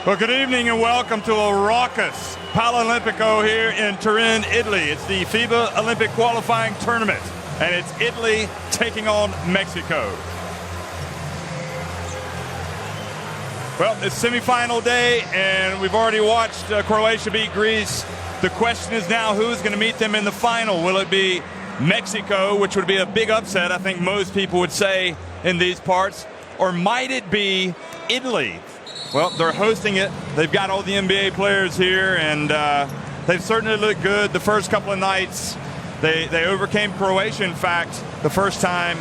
Well, good evening and welcome to a raucous Paralimpico here in Turin, Italy. It's the FIBA Olympic qualifying tournament, and it's Italy taking on Mexico. Well, it's semifinal day, and we've already watched Croatia beat Greece. The question is now who's going to meet them in the final. Will it be Mexico, which would be a big upset, I think most people would say in these parts, or might it be Italy? Well, they're hosting it. They've got all the NBA players here, and they've certainly looked good the first couple of nights. They overcame Croatia, in fact, the first time,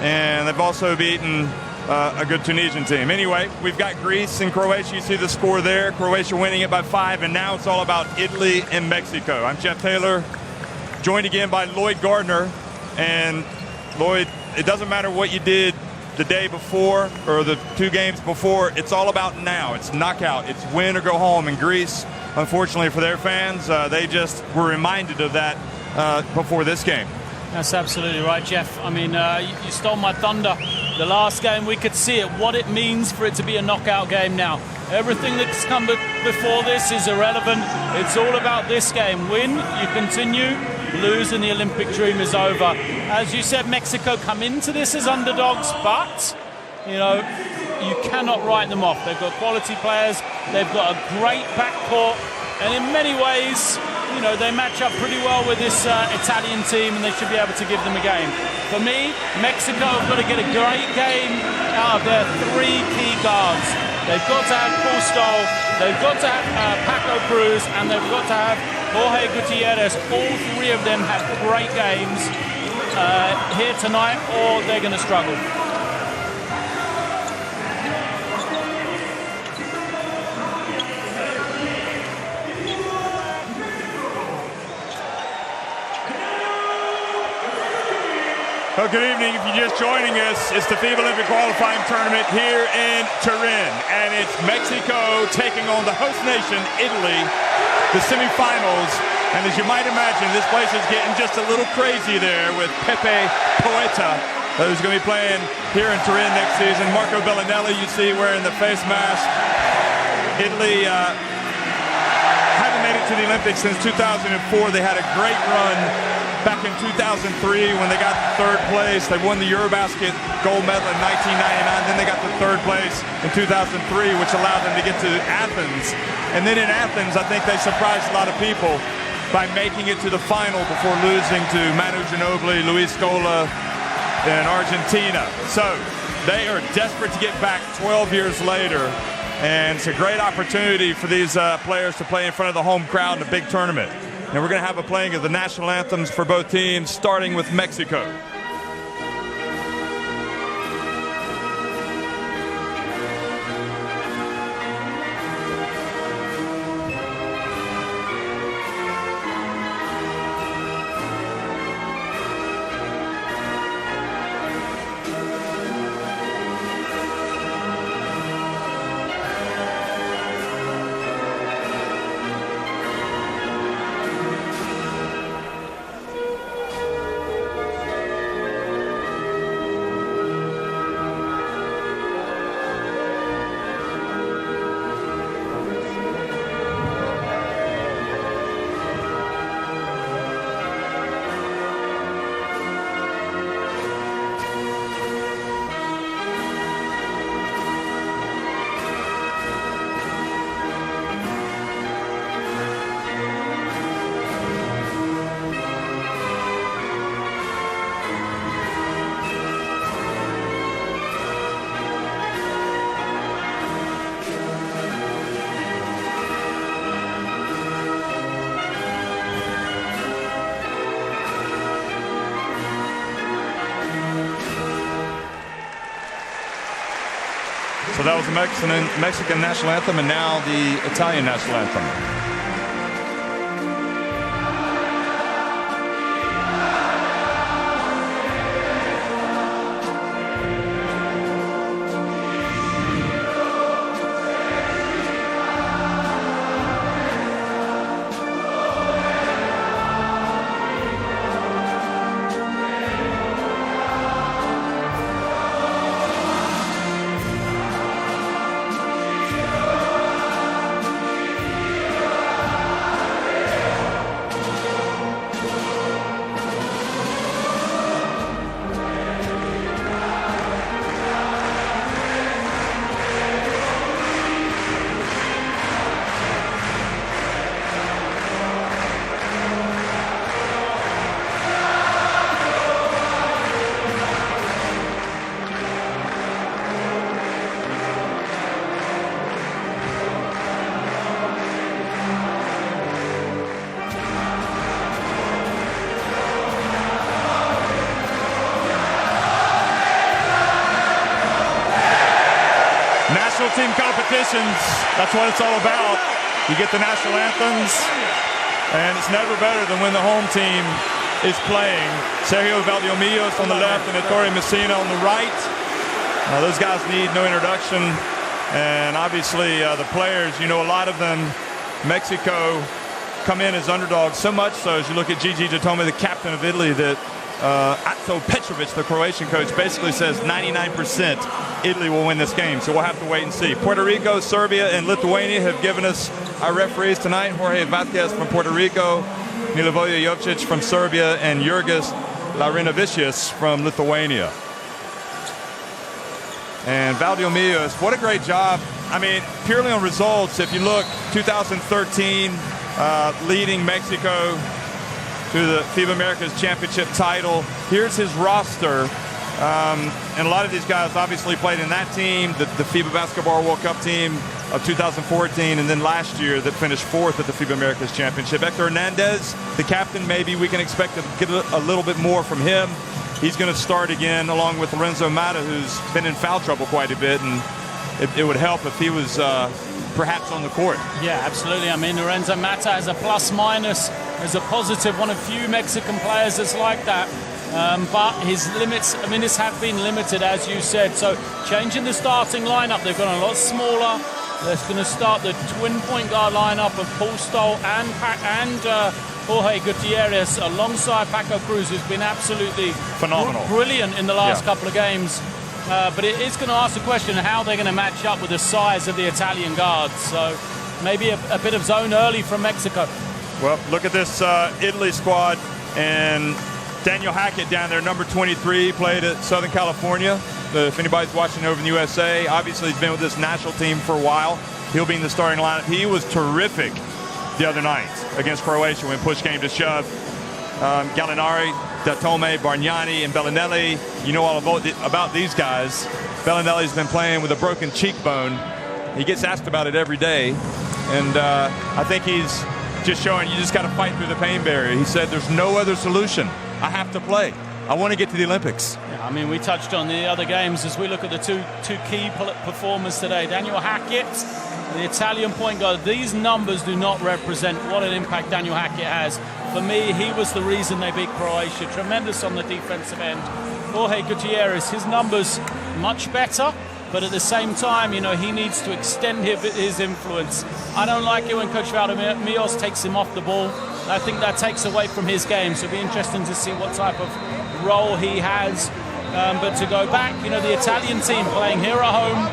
and they've also beaten a good Tunisian team. Anyway, we've got Greece and Croatia. You see the score there. Croatia winning it by 5, and now it's all about Italy and Mexico. I'm Jeff Taylor, joined again by Lloyd Gardner. And Lloyd, it doesn't matter what you did the day before or the 2 games before, it's all about now. It's knockout. It's win or go home. And Greece, unfortunately for their fans, they just were reminded of that before this game. That's absolutely right, Jeff. I mean, you stole my thunder. The last game, we could see it, what it means for it to be a knockout game now. Everything that's come before this is irrelevant. It's all about this game. Win, you continue. Lose, and the Olympic dream is over. As you said, Mexico come into this as underdogs, but, you know, you cannot write them off. They've got quality players. They've got a great backcourt. And in many ways, you know, they match up pretty well with this Italian team, and they should be able to give them a game. For me, Mexico have got to get a great game out of their 3 key guards. They've got to have Paul Stoll, they've got to have Paco Cruz, and they've got to have Jorge Gutierrez. All 3 of them have great games here tonight, or they're going to struggle. Well, good evening. If you're just joining us, it's the FIBA Olympic qualifying tournament here in Turin, and it's Mexico taking on the host nation, Italy, the semifinals. And as you might imagine, this place is getting just a little crazy there with Pepe Poeta, who's going to be playing here in Turin next season. Marco Bellinelli, you see, wearing the face mask. Italy haven't made it to the Olympics since 2004. They had a great run back in 2003 when they got 3rd place. They won the Eurobasket gold medal in 1999. Then they got the 3rd place in 2003, which allowed them to get to Athens. And then in Athens, I think they surprised a lot of people by making it to the final before losing to Manu Ginobili, Luis Scola in Argentina. So they are desperate to get back 12 years later. And it's a great opportunity for these players to play in front of the home crowd in a big tournament. And we're going to have a playing of the national anthems for both teams, starting with Mexico. So that was the Mexican national anthem, and now the Italian national anthem. national team competitions, that's what it's all about. You get the national anthems, and it's never better than when the home team is playing. Sergio Valdiomillos on the left and Ettore Messina on the right. Those guys need no introduction. And obviously the players, you know, a lot of them, Mexico, come in as underdogs, so much so as you look at Gigi Datome, the captain of Italy, that Atso Petrovic, the Croatian coach, basically says 99% Italy will win this game. So we'll have to wait and see. Puerto Rico, Serbia, and Lithuania have given us our referees tonight. Jorge Vazquez from Puerto Rico, Milivoje Jovcic from Serbia, and Jurgis Larinavicius from Lithuania. And Valdiomillos, what a great job. I mean, purely on results, if you look, 2013, leading Mexico to the FIBA Americas Championship title. Here's his roster. And a lot of these guys obviously played in that team, the FIBA Basketball World Cup team of 2014, and then last year that finished fourth at the FIBA Americas Championship. Hector Hernandez, the captain, maybe we can expect to get a little bit more from him. He's going to start again along with Lorenzo Mata, who's been in foul trouble quite a bit, and it would help if he was perhaps on the court. Yeah, absolutely. I mean, Lorenzo Mata has a plus-minus, as a positive, one of few Mexican players that's like that. But his limits, I mean, this have been limited, as you said. So changing the starting lineup, they've gone a lot smaller. They're going to start the twin point guard lineup of Paul Stoll and Jorge Gutierrez alongside Paco Cruz, who's been absolutely phenomenal, brilliant in the last couple of games. But it is going to ask the question how they're going to match up with the size of the Italian guards. So maybe a bit of zone early from Mexico. Well, look at this Italy squad, and Daniel Hackett down there, number 23, played at Southern California. If anybody's watching over in the USA, obviously he's been with this national team for a while. He'll be in the starting lineup. He was terrific the other night against Croatia when push came to shove. Gallinari, Datome, Bargnani, and Bellinelli. You know all about these guys. Bellinelli's been playing with a broken cheekbone. He gets asked about it every day. And I think he's just showing you just got to fight through the pain barrier. He said, there's no other solution. I have to play. I want to get to the Olympics. Yeah, I mean, we touched on the other games as we look at the two key performers today. Daniel Hackett, the Italian point guard. These numbers do not represent what an impact Daniel Hackett has. For me, he was the reason they beat Croatia. Tremendous on the defensive end. Jorge Gutierrez, his numbers much better, but at the same time, you know, he needs to extend his influence. I don't like it when Coach Valdiomillos takes him off the ball. I think that takes away from his game, so it'll be interesting to see what type of role he has. But to go back, you know, the Italian team playing here at home,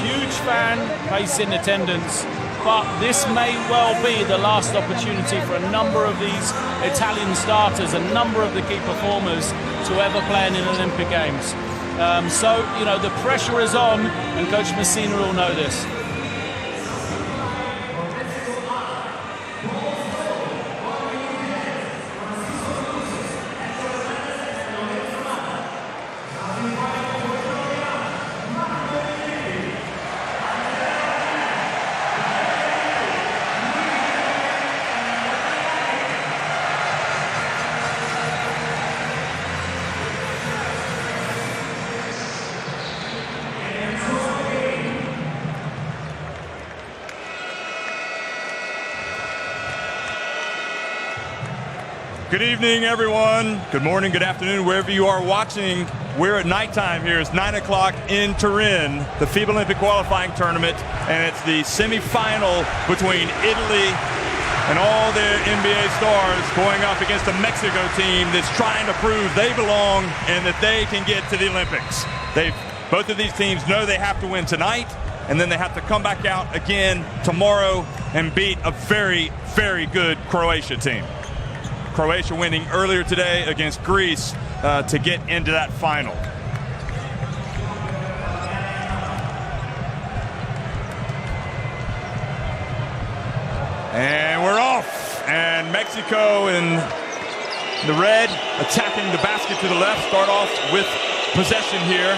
huge fan base in attendance, but this may well be the last opportunity for a number of these Italian starters, a number of the key performers to ever play in Olympic Games. So, you know, the pressure is on, and Coach Messina will know this. Good evening, everyone. Good morning, good afternoon, wherever you are watching. We're at nighttime here. It's 9 o'clock in Turin, the FIBA Olympic qualifying tournament, and it's the semifinal between Italy and all their NBA stars going up against a Mexico team that's trying to prove they belong and that they can get to the Olympics. Both of these teams know they have to win tonight, and then they have to come back out again tomorrow and beat a very, very good Croatia team. Croatia winning earlier today against Greece to get into that final. And we're off. And Mexico in the red attacking the basket to the left. Start off with possession here.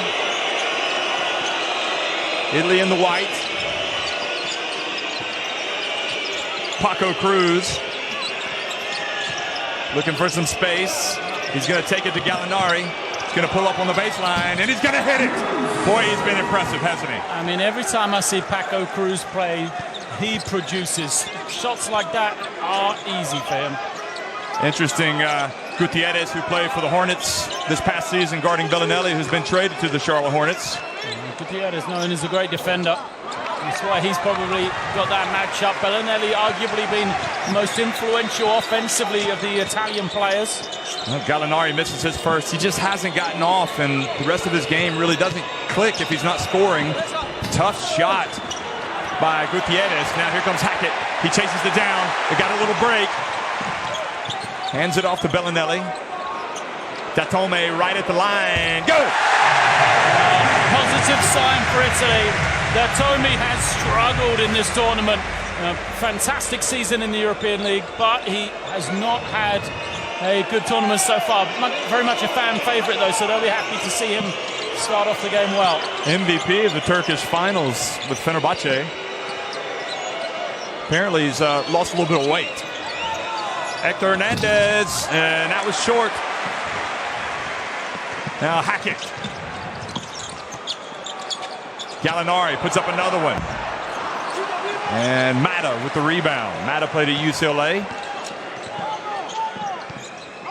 Italy in the white. Paco Cruz looking for some space. He's going to take it to Gallinari. He's going to pull up on the baseline, and he's going to hit it. Boy, he's been impressive, hasn't he? I mean, every time I see Paco Cruz play, he produces. Shots like that are easy for him. Interesting, Gutierrez, who played for the Hornets this past season, guarding Bellinelli, who's been traded to the Charlotte Hornets. Gutierrez known as a great defender. That's why he's probably got that matchup. Bellinelli arguably been the most influential offensively of the Italian players. Well, Gallinari misses his first. He just hasn't gotten off, and the rest of his game really doesn't click if he's not scoring. Tough shot by Gutierrez. Now here comes Hackett. He chases it down. They got a little break. Hands it off to Bellinelli. Datome right at the line. Good! Positive sign for Italy. Datome has struggled in this tournament. Fantastic season in the European League, but he has not had a good tournament so far. Very much a fan favourite, though, so they'll be happy to see him start off the game well. MVP of the Turkish finals with Fenerbahce. Apparently he's lost a little bit of weight. Hector Hernandez, and that was short. Now Hackett. Gallinari puts up another one. And Mata with the rebound. Mata played at UCLA.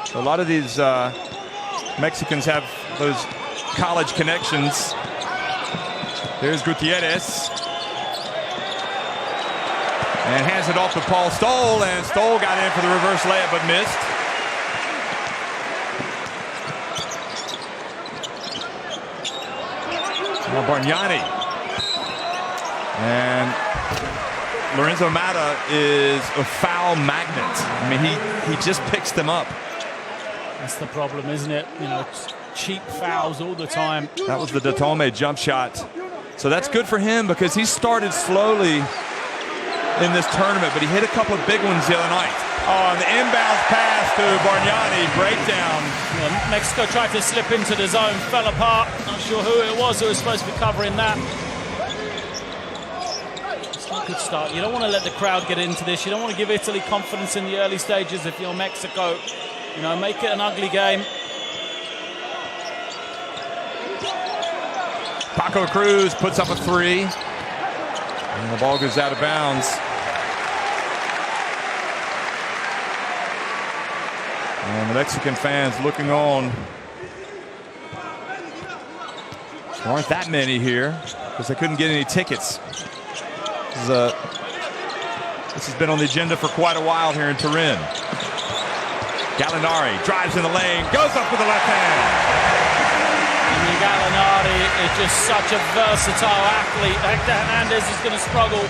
So a lot of these Mexicans have those college connections. There's Gutierrez. And hands it off to Paul Stoll, and Stoll got in for the reverse layup but missed. Now Bargnani. And Lorenzo Mata is a foul magnet. I mean, he just picks them up. That's the problem, isn't it? You know, cheap fouls all the time. That was the Datome jump shot. So that's good for him because he started slowly in this tournament, but he hit a couple of big ones the other night. Oh, and the inbounds pass to Bargnani, breakdown. Yeah, Mexico tried to slip into the zone, fell apart. Not sure who it was who was supposed to be covering that. It's not a good start. You don't want to let the crowd get into this. You don't want to give Italy confidence in the early stages if you're Mexico. You know, make it an ugly game. Paco Cruz puts up a three. And the ball goes out of bounds. And the Mexican fans looking on. There aren't that many here because they couldn't get any tickets. This has been on the agenda for quite a while here in Turin. Gallinari drives in the lane, goes up with the left hand. Gallinari is just such a versatile athlete. Hector Hernandez is going to struggle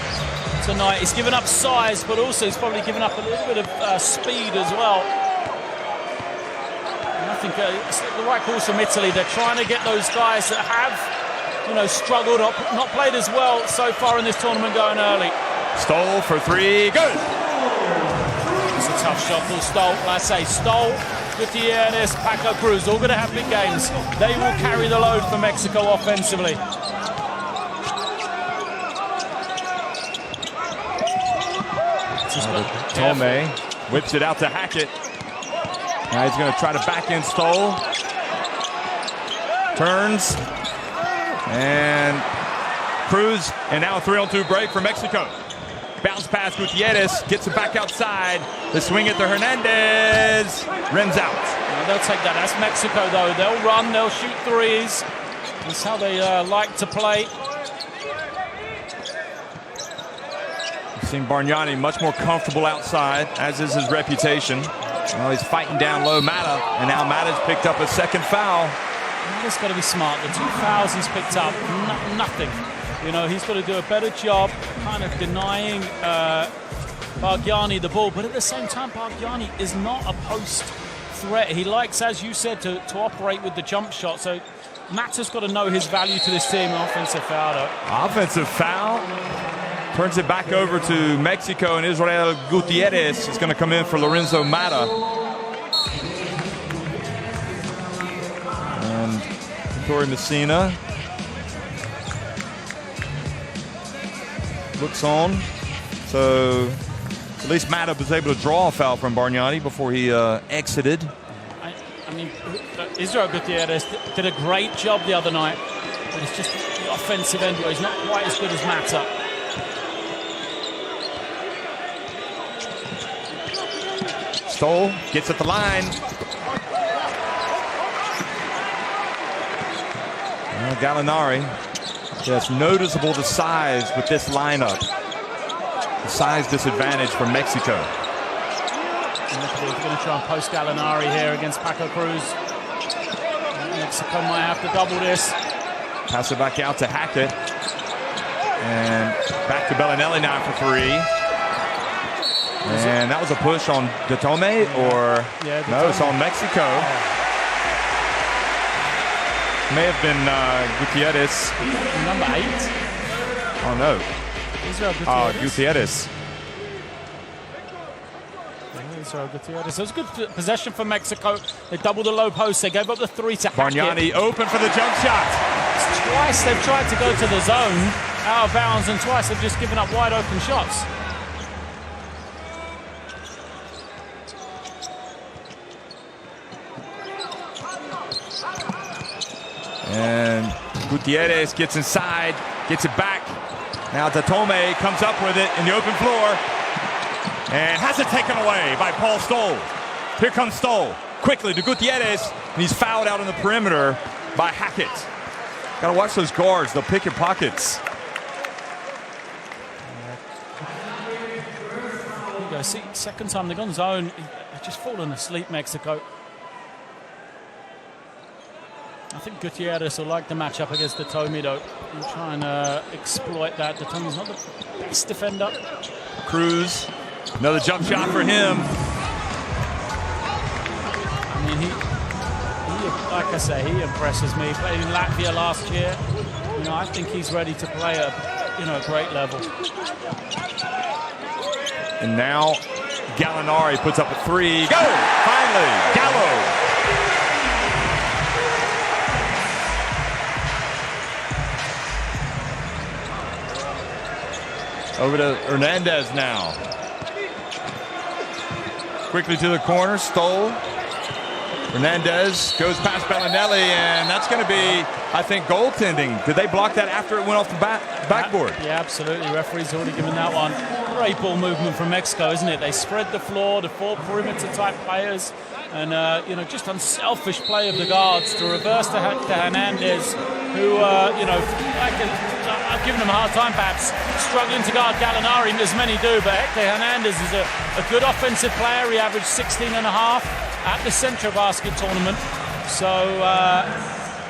tonight. He's given up size, but also he's probably given up a little bit of speed as well. And I think it's the right calls from Italy. They're trying to get those guys that have, you know, struggled, not played as well so far in this tournament going early. Stoll for three, good. It's a tough shot for Stoll. Like I say, Stoll, Gutierrez, Paco Cruz, all going to have big games. They will carry the load for Mexico offensively. Tome whips it out to Hackett. Now he's going to try to back in Stoll. Turns. And Cruz, and now a 3-on-2 break for Mexico. Bounce pass, Gutierrez gets it back outside. The swing it to Hernandez. Rims out. No, they'll take that. That's Mexico, though. They'll run, they'll shoot threes. That's how they like to play. We've seen Bargnani much more comfortable outside, as is his reputation. Well, he's fighting down low Mata, and now Mata's picked up a second foul. Mata's got to be smart. The 2 fouls he's picked up, nothing. You know, he's got to do a better job kind of denying Bargnani the ball. But at the same time, Bargnani is not a post threat. He likes, as you said, to operate with the jump shot. So Mata's got to know his value to this team. Offensive foul, though. Offensive foul. Turns it back over to Mexico, and Israel Gutierrez is going to come in for Lorenzo Mata. And Torrey Messina looks on. So at least Mata was able to draw a foul from Bargnani before he exited. I mean, Israel Gutierrez did a great job the other night but it's just the offensive end where he's not quite as good as Mata. Stoll gets at the line. Well, Gallinari, that's noticeable the size with this lineup. The size disadvantage for Mexico. He's going to try and post Gallinari here against Paco Cruz. Mexico might have to double this. Pass it back out to Hackett. And back to Bellinelli now for 3. And that was a push on Datome, or yeah, no, it's on Mexico. Yeah. May have been Gutierrez. Number 8. Oh no. Israel Gutierrez. Gutierrez. Israel Gutierrez. It was a good possession for Mexico. They doubled the low post. They gave up the 3 to Hackett. Bargnani open for the jump shot. Twice they've tried to go to the zone out of bounds, and twice they've just given up wide open shots. And Gutierrez gets inside, gets it back. Now Datome comes up with it in the open floor and has it taken away by Paul Stoll. Here comes Stoll quickly to Gutierrez, and he's fouled out on the perimeter by Hackett. Gotta watch those guards, they'll pick your pockets. Here you go, see, second time they've gone zone, they've just fallen asleep, Mexico. I think Gutierrez will like the matchup against Datome, though. He'll try and exploit that. Datome's not the best defender. Cruz, another jump shot for him. I mean, he like I say, he impresses me. He played in Latvia last year. You know, I think he's ready to play at a great level. And now Gallinari puts up a 3. Go! Finally, Gallo. Over to Hernandez now. Quickly to the corner, Stoll. Hernandez goes past Bellinelli, and that's going to be, I think, goaltending. Did they block that after it went off the backboard? Yeah, absolutely. Referee's already given that one. Great ball movement from Mexico, isn't it? They spread the floor, the 4 perimeter-type players, and, just unselfish play of the guards to reverse to Hernandez, who, I've given him a hard time, perhaps, struggling to guard Gallinari, as many do, but Hector Hernandez is a good offensive player. He averaged 16.5 at the Centro Basket tournament. So,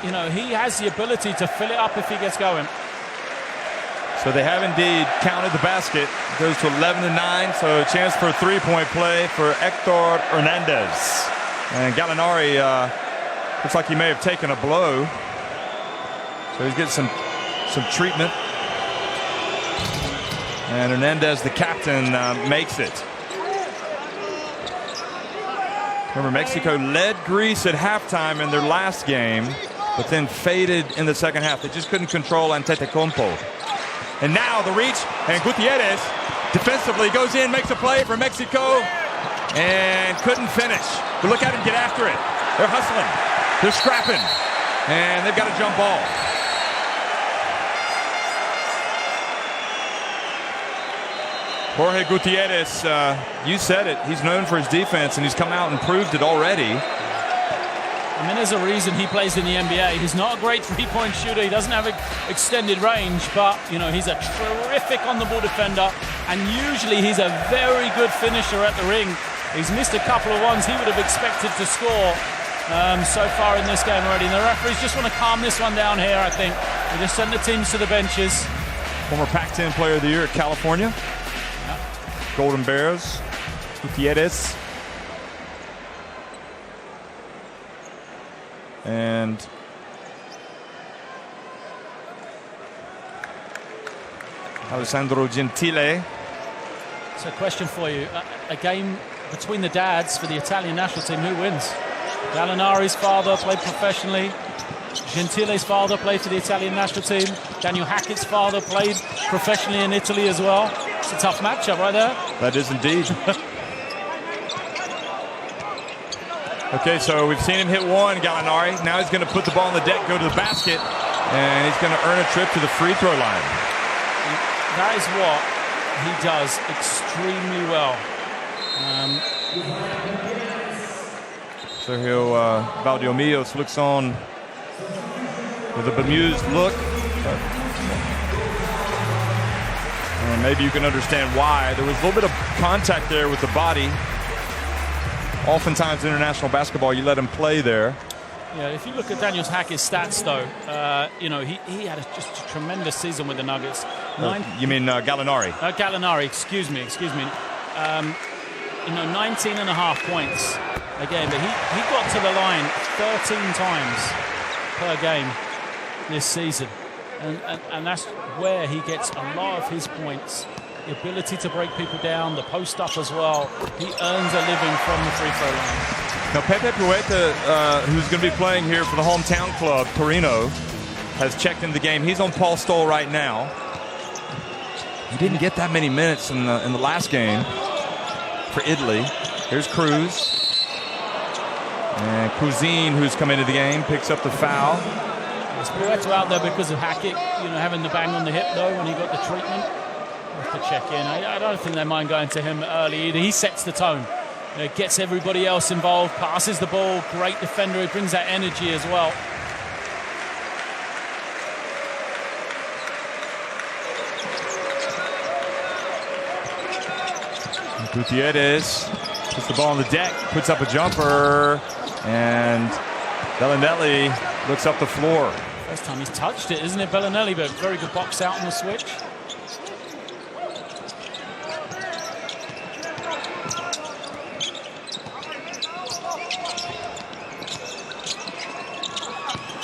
he has the ability to fill it up if he gets going. So they have indeed counted the basket. It goes to 11-9, so a chance for a 3-point play for Hector Hernandez. And Gallinari looks like he may have taken a blow. So he's getting some treatment. And Hernandez, the captain, makes it. Remember, Mexico led Greece at halftime in their last game, but then faded in the second half. They just couldn't control Antetokounmpo. And now the reach, and Gutierrez defensively goes in, makes a play for Mexico, and couldn't finish. But look at him get after it. They're hustling. They're scrapping. And they've got a jump ball. Jorge Gutierrez, you said it. He's known for his defense, and he's come out and proved it already. I mean, there's a reason he plays in the NBA. He's not a great three-point shooter. He doesn't have extended range, but, he's a terrific on-the-ball defender, and usually he's a very good finisher at the ring. He's missed a couple of ones he would have expected to score so far in this game already. And the referees just want to calm this one down here, I think. They just send the teams to the benches. Former Pac-10 Player of the Year at California. Golden Bears, Gutierrez. And Alessandro Gentile. So, question for you. A game between the dads for the Italian national team. Who wins? Gallinari's father played professionally. Gentile's father played for the Italian national team. Daniel Hackett's father played professionally in Italy as well. It's a tough matchup right there. That is indeed. Okay, so we've seen him hit one, Gallinari. Now he's going to put the ball on the deck, go to the basket. And he's going to earn a trip to the free throw line. That is what he does extremely well. Sergio Valdiomillos looks on with a bemused look. And maybe you can understand why. There was a little bit of contact there with the body. Oftentimes in international basketball, you let him play there. Yeah, if you look at Daniel Hackett's stats, though, he had just a tremendous season with the Nuggets. You mean Gallinari? Gallinari, excuse me. 19.5 points a game, but he got to the line 13 times per game this season. And that's where he gets a lot of his points. The ability to break people down, the post up as well. He earns a living from the free throw line. Now, Pepe Pueta, who's going to be playing here for the hometown club, Torino, has checked into the game. He's on Paul Stoll right now. He didn't get that many minutes in the last game for Italy. Here's Cruz. And Cousine, who's come into the game, picks up the foul. It's Pueta out there because of Hackett, having the bang on the hip, though, when he got the treatment. Have to check in. I don't think they mind going to him early either. He sets the tone. Gets everybody else involved, passes the ball, great defender. He brings that energy as well. Gutierrez puts the ball on the deck, puts up a jumper, and Bellinelli looks up the floor. First time he's touched it, isn't it, Bellinelli? But very good box out on the switch.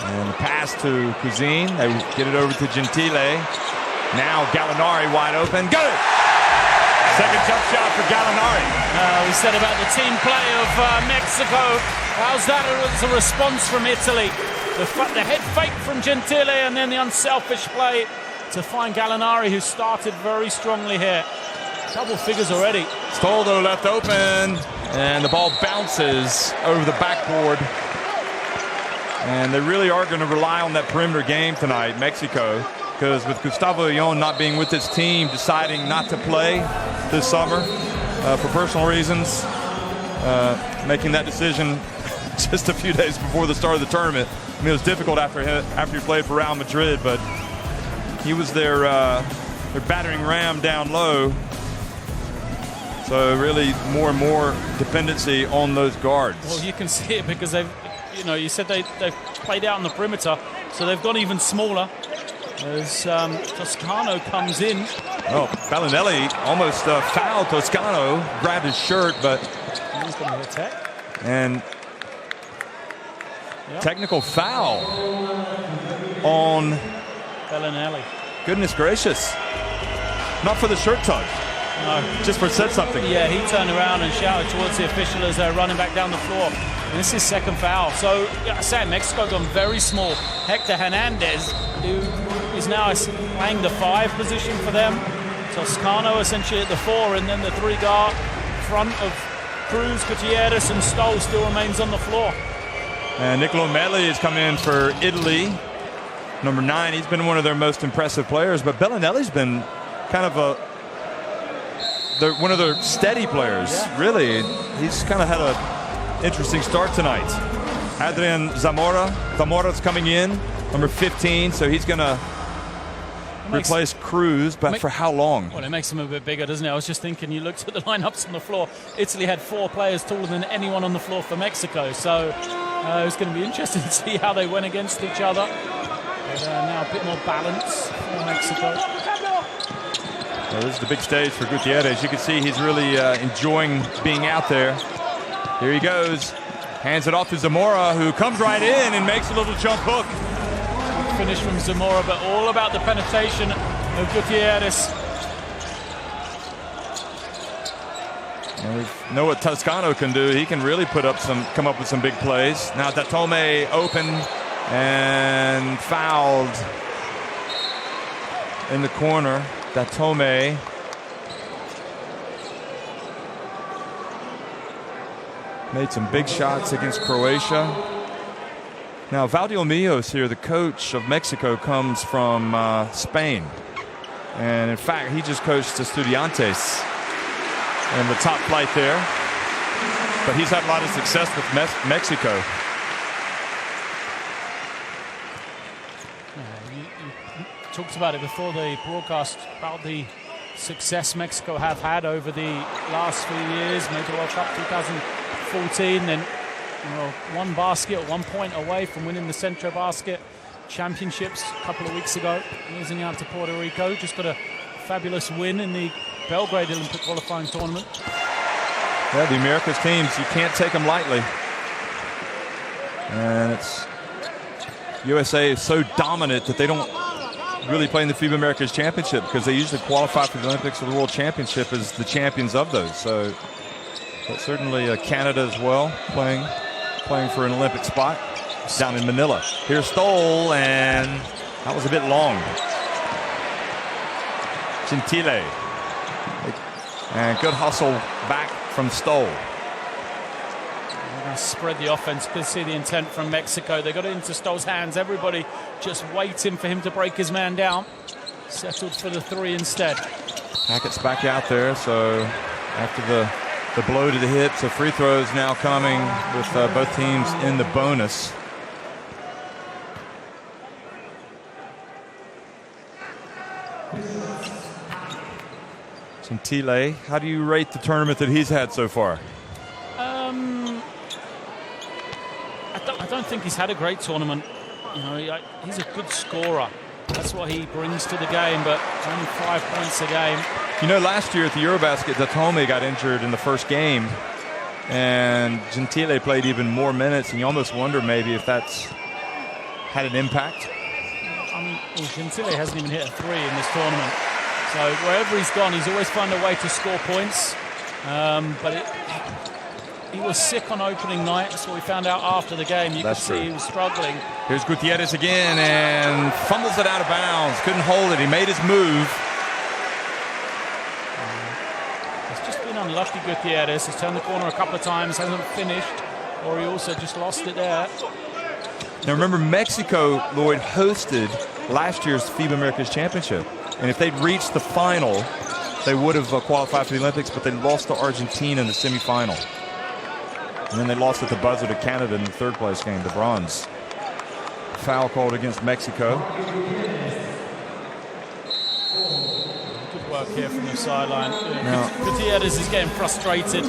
And the pass to Cousine. They get it over to Gentile. Now Gallinari wide open. Got it! Second jump shot for Gallinari. We said about the team play of Mexico. How's that as a response from Italy? The head fake from Gentile and then the unselfish play to find Gallinari, who started very strongly here. Double figures already. Stoldo left open, and the ball bounces over the backboard. And they really are going to rely on that perimeter game tonight, Mexico, because with Gustavo Ayllón not being with his team, deciding not to play this summer for personal reasons, making that decision just a few days before the start of the tournament. I mean, it was difficult after he played for Real Madrid, but he was their battering ram down low. So really more and more dependency on those guards. Well, you can see it because they've, you said they've played out on the perimeter, so they've gone even smaller. As Toscano comes in. Oh, Bellinelli almost fouled Toscano, grabbed his shirt, but he's going to hit tech. And technical foul on Bellinelli. Goodness gracious. Not for the shirt tug. No. Just for said something. Yeah, he turned around and shouted towards the official as they're running back down the floor. And this is second foul. So, I say Mexico gone very small. Hector Hernandez, who is now playing the 5 position for them. Toscano essentially at the 4, and then the 3 guard front of Cruz, Gutierrez, and Stoll still remains on the floor. And Nicolo Melli has come in for Italy. Number 9, he's been one of their most impressive players, but Bellinelli's been kind of one of their steady players, really. He's kind of had an interesting start tonight. Adrian Zamora's coming in, number 15, so he's going to replace Cruz, but for how long? Well, it makes him a bit bigger, doesn't it? I was just thinking, you looked at the lineups on the floor. Italy had 4 players taller than anyone on the floor for Mexico, so it's going to be interesting to see how they went against each other. But now a bit more balance for Mexico. Well, this is the big stage for Gutierrez. You can see he's really enjoying being out there. Here he goes. Hands it off to Zamora, who comes right in and makes a little jump hook. Finish from Zamora, but all about the penetration of Gutierrez. And we know what Toscano can do. He can really come up with some big plays. Now Datome open and fouled in the corner. Datome. Made some big shots against Croatia. Now, Valdiolmillos here, the coach of Mexico, comes from Spain. And in fact, he just coached Estudiantes in the top flight there. But he's had a lot of success with Mexico. You talked about it before the broadcast, about the success Mexico have had over the last few years. Made the World Cup 2014, then one basket at 1 point away from winning the Centro Basket Championships a couple of weeks ago, losing out to Puerto Rico. Just got a fabulous win in the Belgrade Olympic qualifying tournament. Yeah, the Americas teams, you can't take them lightly. And USA is so dominant that they don't really play in the FIBA Americas Championship because they usually qualify for the Olympics or the World Championship as the champions of those. So, but certainly Canada as well, playing for an Olympic spot down in Manila. Here's Stoll, and that was a bit long. Gentile. And good hustle back from Stoll. They're going to spread the offense. You can see the intent from Mexico. They got it into Stoll's hands. Everybody just waiting for him to break his man down. Settled for the three instead. Hackett's back out there, so after the blow to the hips, the free throws now coming with both teams in the bonus. Gentile, how do you rate the tournament that he's had so far? I don't think he's had a great tournament. He's a good scorer. That's what he brings to the game, but only 5 points a game. Last year at the Eurobasket, Datome got injured in the first game, and Gentile played even more minutes, and you almost wonder maybe if that's had an impact. Gentile hasn't even hit a three in this tournament. So wherever he's gone, he's always found a way to score points. But he was sick on opening night. That's what we found out after the game. You could see he was struggling. Here's Gutierrez again, and fumbles it out of bounds. Couldn't hold it. He made his move. It's just been unlucky, Gutierrez. He's turned the corner a couple of times, hasn't finished, or he also just lost it there. Now remember, Mexico, Lloyd, hosted last year's FIBA Americas Championship. And if they'd reached the final, they would have qualified for the Olympics, but they lost to Argentina in the semifinal. And then they lost at the buzzer to Canada in the third place game, the bronze. Foul called against Mexico. Good work here from the sideline. Gutierrez is getting frustrated.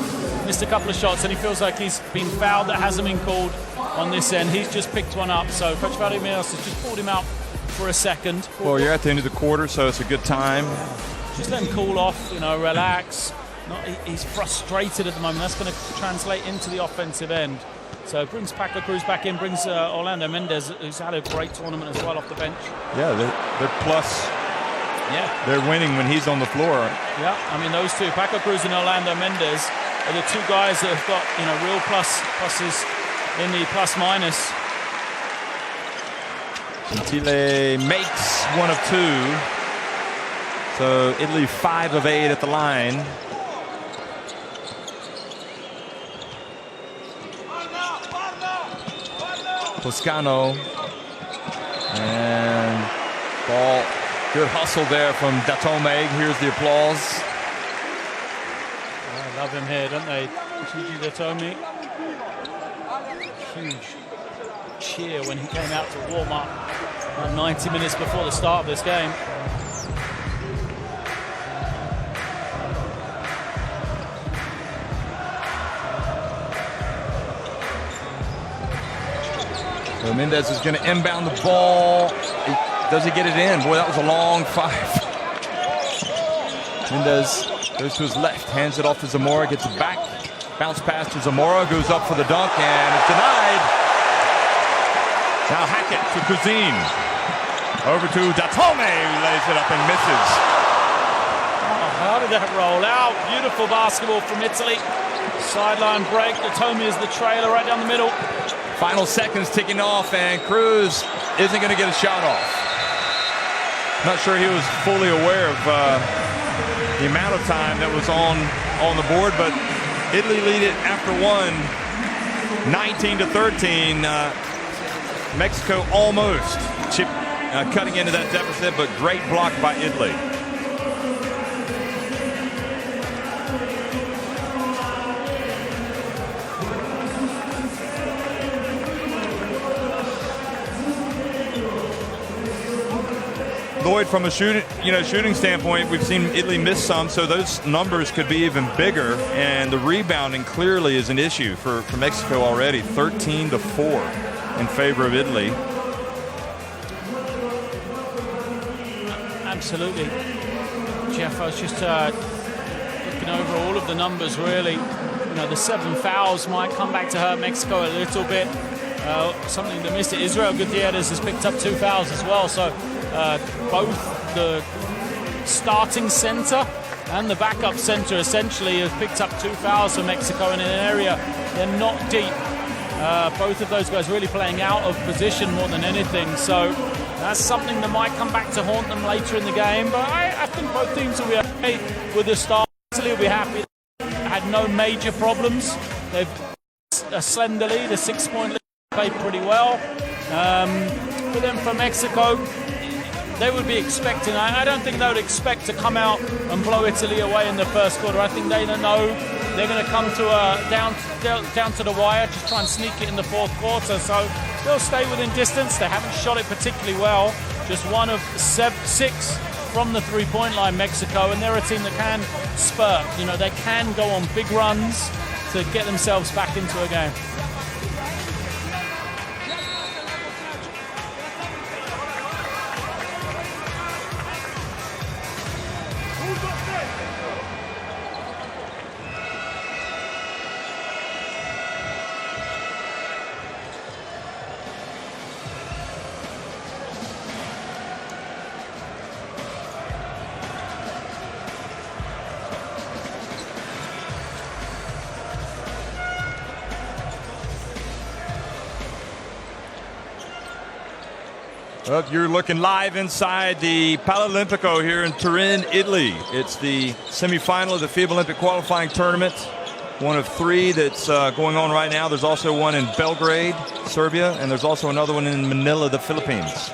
Missed a couple of shots, and he feels like he's been fouled that hasn't been called on this end. He's just picked one up, so Coach Valdiolmillos has just pulled him out for a second. Well, you're at the end of the quarter, so it's a good time. Just let him cool off, relax. He's frustrated at the moment. That's going to translate into the offensive end. So brings Paco Cruz back in, brings Orlando Mendez, who's had a great tournament as well off the bench. Yeah, they're plus. Yeah. They're winning when he's on the floor. Yeah, those two, Paco Cruz and Orlando Mendez, are the two guys that have got, real pluses in the plus-minus. Gentile makes one of two. So Italy 5 of 8 at the line. Toscano. And ball. Good hustle there from Datome. Here's the applause. I love him here, don't they? Gigi Datome. Huge cheer when he came out to warm up 90 minutes before the start of this game. So Mendez is going to inbound the ball. Does he get it in? Boy, that was a long 5. Mendez goes to his left, hands it off to Zamora, gets it back. Bounce pass to Zamora, goes up for the dunk, and it's denied. Now Hackett to Kuzin. Over to Datome, who lays it up and misses. Oh, how did that roll out? Beautiful basketball from Italy. Sideline break. Datome is the trailer right down the middle. Final seconds ticking off, and Cruz isn't going to get a shot off. Not sure he was fully aware of the amount of time that was on the board, but Italy lead it after one, 19-13. Mexico almost cutting into that deficit, but great block by Italy. Lloyd, from a shooting standpoint, we've seen Italy miss some, so those numbers could be even bigger. And the rebounding clearly is an issue for Mexico already, 13-4 in favor of Italy. Absolutely, Jeff. I was just looking over all of the numbers. Really, the 7 fouls might come back to hurt Mexico a little bit. Something that missed it. Israel Gutierrez has picked up 2 fouls as well. So. Both the starting center and the backup center essentially have picked up 2 fouls for Mexico in an area they're not deep. Both of those guys really playing out of position more than anything. So that's something that might come back to haunt them later in the game. But I think both teams will be okay with the start. Italy will be happy. Had no major problems. They've a slender lead, a 6-point lead, played pretty well. But then for Mexico, they would be expecting, I don't think they would expect to come out and blow Italy away in the first quarter. I think they know they're going to come to down to the wire, just try and sneak it in the fourth quarter. So they'll stay within distance. They haven't shot it particularly well. Just 1 of 6 from the three-point line, Mexico, and they're a team that can spurt. They can go on big runs to get themselves back into a game. Well, you're looking live inside the Paralimpico here in Turin, Italy. It's the semifinal of the FIBA Olympic qualifying tournament. One of 3 that's going on right now. There's also one in Belgrade, Serbia, and there's also another one in Manila, the Philippines.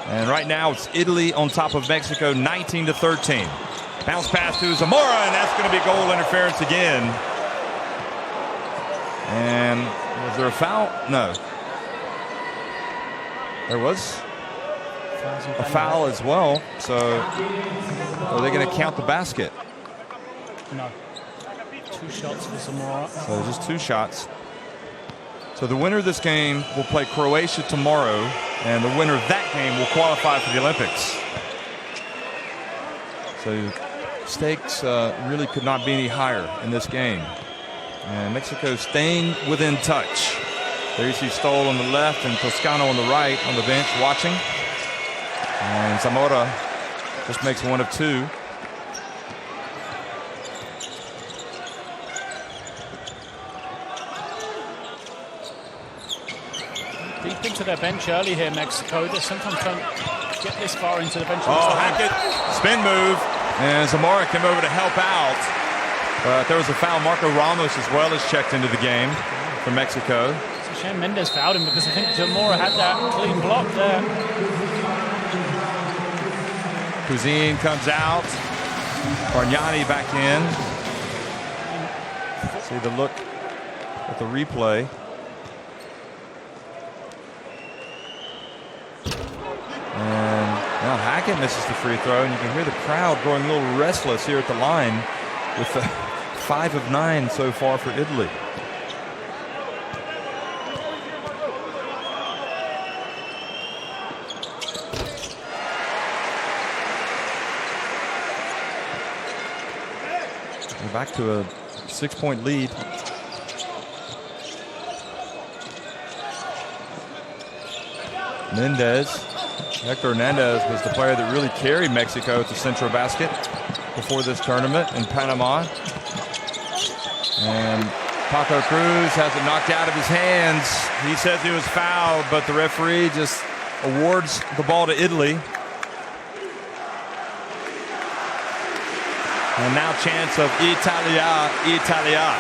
And right now it's Italy on top of Mexico, 19-13. Bounce pass to Zamora, and that's going to be goal interference again. And was there a foul? No. There was a foul as well. So are they going to count the basket? No. 2 shots for Zamora. So just 2 shots. So the winner of this game will play Croatia tomorrow, and the winner of that game will qualify for the Olympics. So stakes really could not be any higher in this game. And Mexico staying within touch. There you see Stoll on the left and Toscano on the right on the bench watching. And Zamora just makes 1 of 2. Deep into their bench early here, Mexico. They sometimes don't get this far into the bench. Oh, Hackett, spin move. And Zamora came over to help out. But there was a foul. Marco Ramos as well as checked into the game for Mexico. Shane Mendes fouled him because I think Zamora had that clean block there. Cuisine comes out. Bargnani back in. See the look at the replay. And now Hackett misses the free throw, and you can hear the crowd growing a little restless here at the line with 5 of 9 so far for Italy. We're back to a 6-point lead. Hector Hernandez was the player that really carried Mexico at the Central Basket before this tournament in Panama. And Paco Cruz has it knocked out of his hands. He says he was fouled, but the referee just awards the ball to Italy. And now chance of Italia, Italia.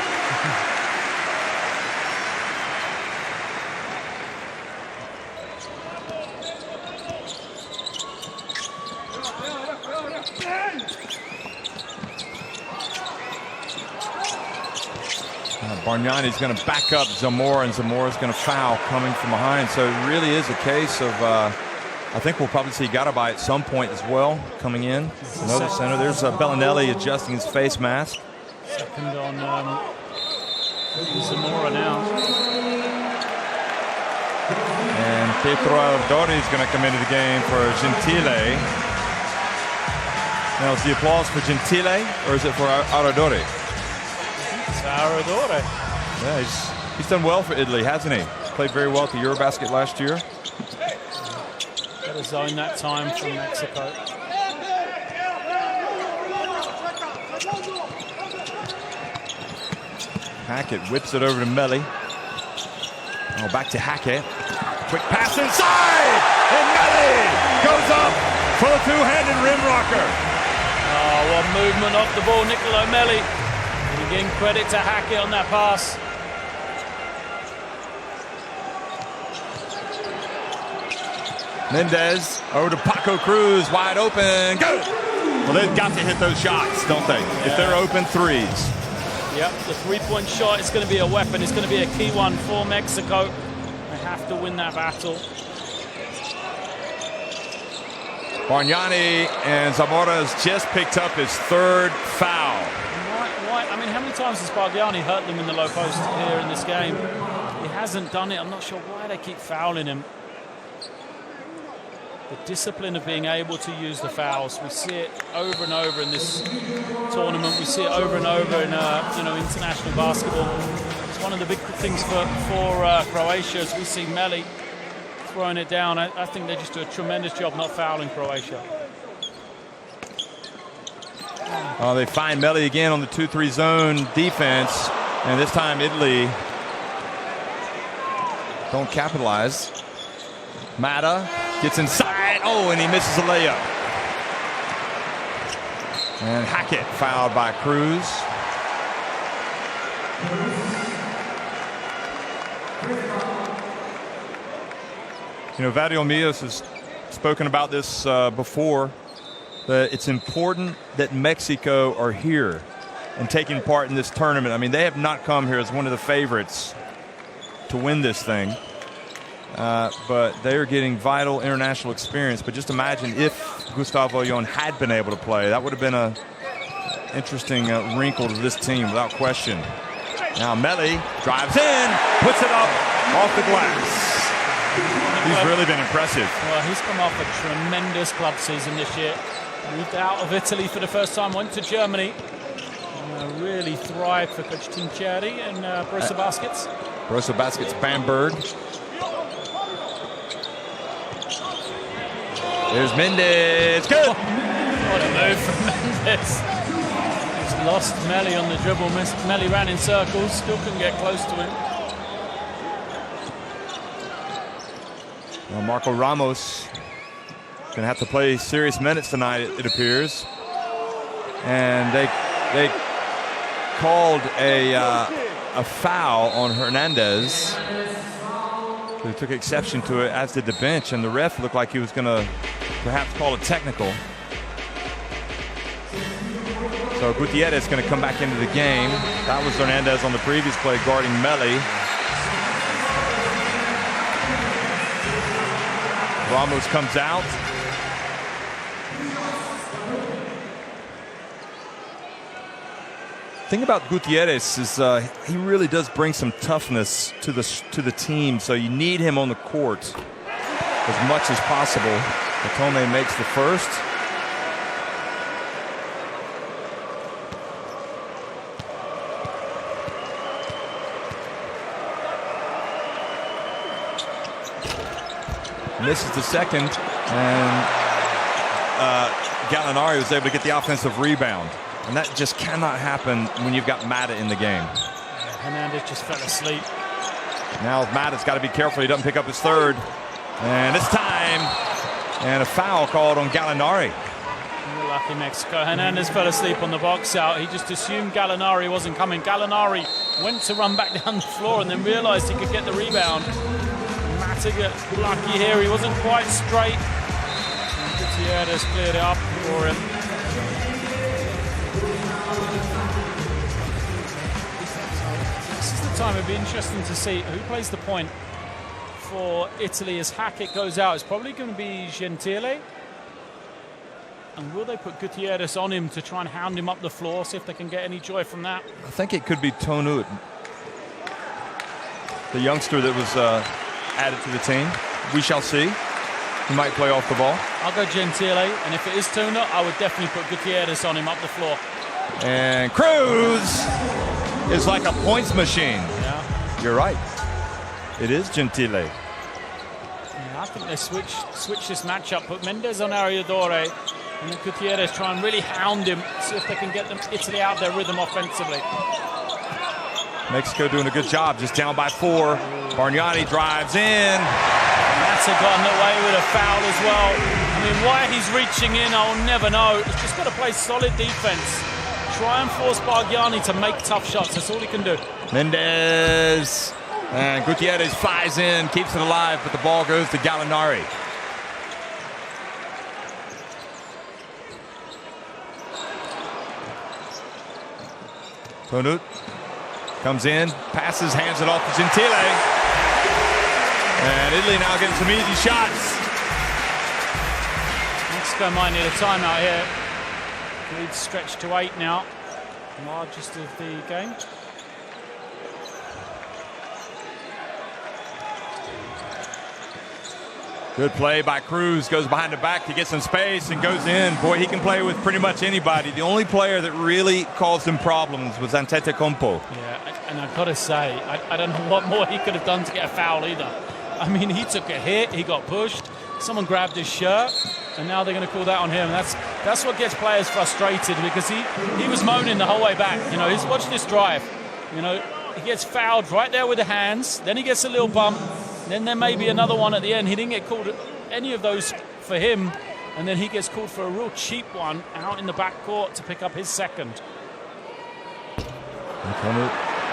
Bargnani's going to back up Zamora, and Zamora's going to foul coming from behind. So it really is a case of, I think we'll probably see Garibay at some point as well coming in. Another center. There's Bellinelli adjusting his face mask. Second on Zamora now. And Pietro Ardori is going to come into the game for Gentile. Now, is the applause for Gentile or is it for Ardori? It's Ardori. Yeah, he's done well for Italy, hasn't he? He's played very well at the Eurobasket last year. Better zone that time from Mexico. Hackett whips it over to Melli. Oh, back to Hackett. Quick pass inside! And Melli goes up for the two-handed rim rocker. Oh, what movement off the ball, Nicolo Melli. Again, credit to Hackett on that pass. Mendez over to Paco Cruz, wide open. Go! Well, they've got to hit those shots, don't they? Yeah. If they're open threes. Yep, the three-point shot is going to be a weapon. It's going to be a key one for Mexico. They have to win that battle. Bargnani and Zamora has just picked up his third foul. Why? I mean, how many times has Bargnani hurt them in the low post here in this game? He hasn't done it. I'm not sure why they keep fouling him. The discipline of being able to use the fouls. We see it over and over in this tournament. We see it over and over in international basketball. It's one of the big things for Croatia as we see Melli throwing it down. I think they just do a tremendous job not fouling Croatia. Oh, they find Melli again on the 2-3 zone defense, and this time Italy don't capitalize. Mata gets inside. Oh, and he misses a layup. And Hackett fouled by Cruz. You know, Vadiolmios has spoken about this before, that it's important that Mexico are here and taking part in this tournament. I mean, they have not come here as one of the favorites to win this thing. But they are getting vital international experience. But just imagine if Gustavo Ayllón had been able to play. That would have been an interesting wrinkle to this team, without question. Now Melli drives in, puts it up off the glass. He's really been impressive. Well, he's come off a tremendous club season this year. Moved out of Italy for the first time, went to Germany. Really thrived for Coach Tincheri and Borussia Baskets. Borussia Baskets Bamberg. There's Mendez. Good. What a move from Mendez. He's lost Melli on the dribble. Melli ran in circles. Still couldn't get close to him. Well, Marco Ramos going to have to play serious minutes tonight, it appears. And they called a foul on Hernandez. They took exception to it, as did the bench, and the ref looked like he was going to perhaps call it technical. So Gutierrez is going to come back into the game. That was Hernandez on the previous play guarding Melli. Ramos comes out. The thing about Gutierrez is he really does bring some toughness to the team, so you need him on the court as much as possible. Patome makes the first. Misses the second, and Gallinari was able to get the offensive rebound. And that just cannot happen when you've got Mata in the game. Hernandez just fell asleep. Now Mata's got to be careful he doesn't pick up his third. And it's time. And a foul called on Gallinari. You're lucky, Mexico. Hernandez fell asleep on the box out. He just assumed Gallinari wasn't coming. Gallinari went to run back down the floor and then realized he could get the rebound. Mata got lucky here. He wasn't quite straight. And Gutierrez cleared it up for him. This is the time it'd be interesting to see who plays the point for Italy as Hackett goes out. It's probably going to be Gentile. And will they put Gutierrez on him to try and hound him up the floor, see if they can get any joy from that? I think it could be Tonut, the youngster that was added to the team. We shall see. He might play off the ball. I'll go Gentile, and if it is Tonut, I would definitely put Gutierrez on him up the floor. And Cruz is like a points machine. Yeah. You're right. It is Gentile. Yeah, I think they switch this matchup, put Mendez on Ariadore, and then Gutierrez try and really hound him, see if they can get them Italy out of their rhythm offensively. Mexico doing a good job, just down by 4. Bargnani drives in. Mata gotten away with a foul as well. I mean, why he's reaching in, I'll never know. He's just got to play solid defense. Try and force Bargnani to make tough shots. That's all he can do. Mendez. And Gutierrez flies in, keeps it alive, but the ball goes to Gallinari. Tonut comes in, passes, hands it off to Gentile. And Italy now getting some easy shots. Mexico might need a timeout here. Lead stretched to 8 now. Largest of the game. Good play by Cruz, goes behind the back to get some space and goes in. Boy, he can play with pretty much anybody. The only player that really caused him problems was Antetokounmpo. Yeah, and I've got to say, I don't know what more he could have done to get a foul either. I mean, he took a hit, he got pushed, someone grabbed his shirt, and now they're going to call that on him. That's what gets players frustrated, because he was moaning the whole way back. You know, he's watched this drive. You know, he gets fouled right there with the hands, then he gets a little bump, then there may be another one at the end. He didn't get called any of those for him, and then he gets called for a real cheap one out in the backcourt to pick up his second.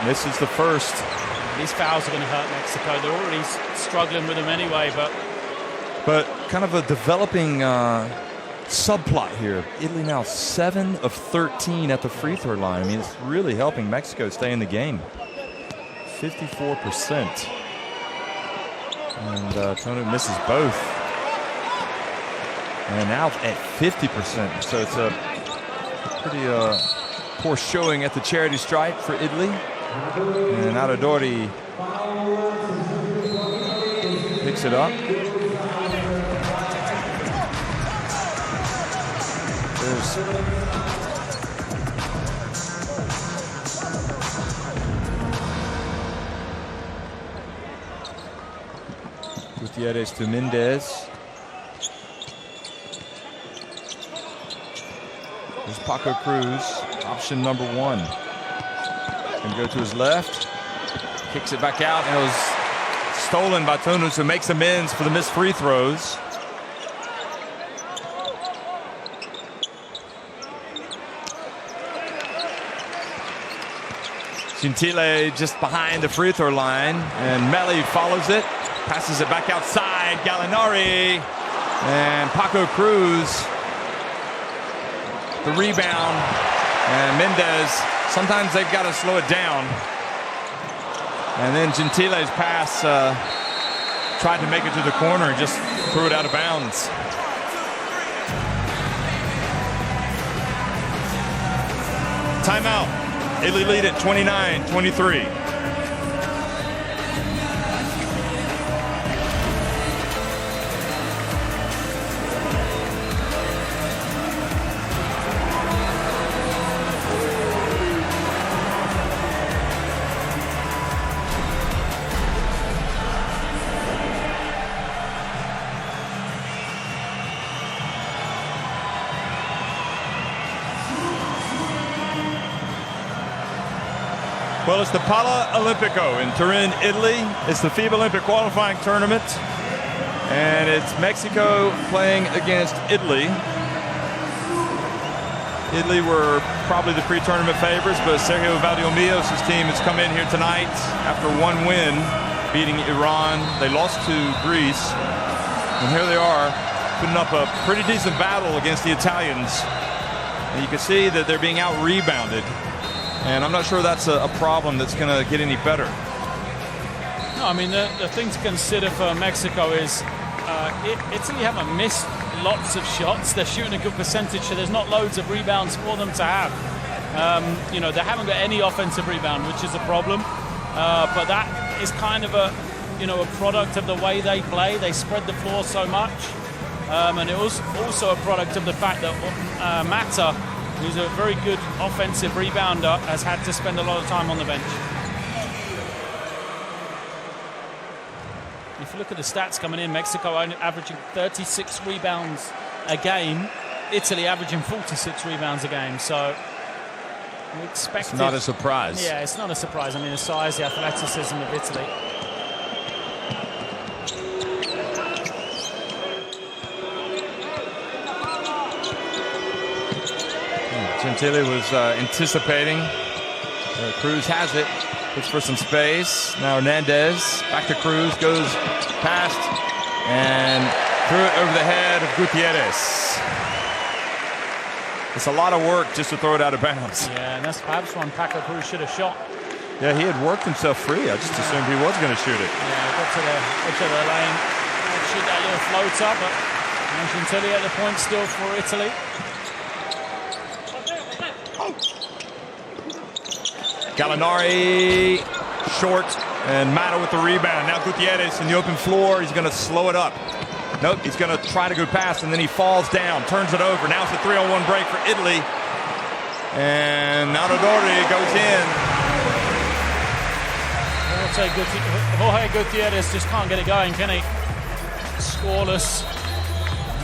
Misses the first. These fouls are going to hurt Mexico. They're already struggling with them anyway, but kind of a developing subplot here. Italy now 7 of 13 at the free throw line. I mean, it's really helping Mexico stay in the game. 54%. And Tonut misses both. And now at 50%. So it's a pretty poor showing at the charity stripe for Italy. And Ariadore picks it up. Gutierrez to Mendez. There's Paco Cruz, option number 1. Going to go to his left. Kicks it back out, and it was stolen by Tonut, who makes amends for the missed free throws. Gentile just behind the free throw line, and Melli follows it, passes it back outside. Gallinari and Paco Cruz, the rebound, and Mendez. Sometimes they've got to slow it down. And then Gentile's pass tried to make it to the corner and just threw it out of bounds. Timeout. Italy lead at 29-23. Well, it's the Pala Olimpico in Turin, Italy. It's the FIBA Olympic qualifying tournament. And it's Mexico playing against Italy. Italy were probably the pre-tournament favorites, but Sergio Valdiomillos' team has come in here tonight after one win, beating Iran. They lost to Greece. And here they are, putting up a pretty decent battle against the Italians. And you can see that they're being out-rebounded. And I'm not sure that's a problem that's going to get any better. No, I mean, the thing to consider for Mexico is Italy haven't missed lots of shots. They're shooting a good percentage, so there's not loads of rebounds for them to have. You know, they haven't got any offensive rebound, which is a problem. But that is kind of a product of the way they play. They spread the floor so much. And it was also a product of the fact that Mata, who's a very good offensive rebounder, has had to spend a lot of time on the bench. If you look at the stats coming in, Mexico averaging 36 rebounds a game, Italy averaging 46 rebounds a game. So we expect it's not a surprise. Yeah, it's not a surprise. I mean, the size, the athleticism of Italy. Gentile was anticipating. Cruz has it. Looks for some space. Now Hernandez. Back to Cruz. Goes past. And threw it over the head of Gutierrez. It's a lot of work just to throw it out of bounds. Yeah, and that's perhaps one Paco Cruz should have shot. Yeah, he had worked himself free. I just assumed he was going to shoot it. Yeah, got to the lane. Shoot that little floater, but Gentile at the point still for Italy. Gallinari short, and Mata with the rebound. Now Gutierrez in the open floor. He's going to slow it up. Nope, he's going to try to go past, and then he falls down, turns it over. Now it's a 3-on-1 break for Italy. And Aradori goes in. Jorge Gutierrez just can't get it going, can he? Scoreless.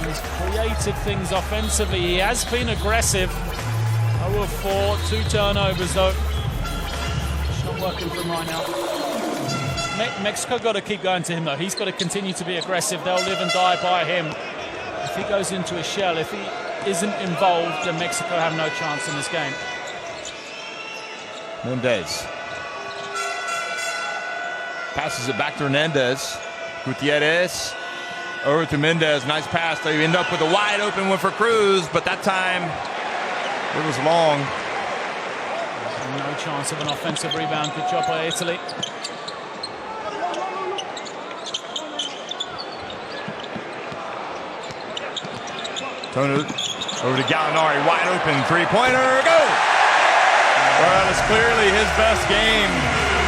He's created things offensively. He has been aggressive. 0-4, 2 turnovers though. Not working for him right now. Mexico got to keep going to him though. He's got to continue to be aggressive. They'll live and die by him. If he goes into a shell, if he isn't involved, then Mexico have no chance in this game. Mendez passes it back to Hernandez. Gutierrez over to Mendez. Nice pass. They end up with a wide open one for Cruz, but that time it was long. No chance of an offensive rebound. Good job by Italy. Tonu over to Gallinari. Wide open. Three-pointer. Go! Well, it's clearly his best game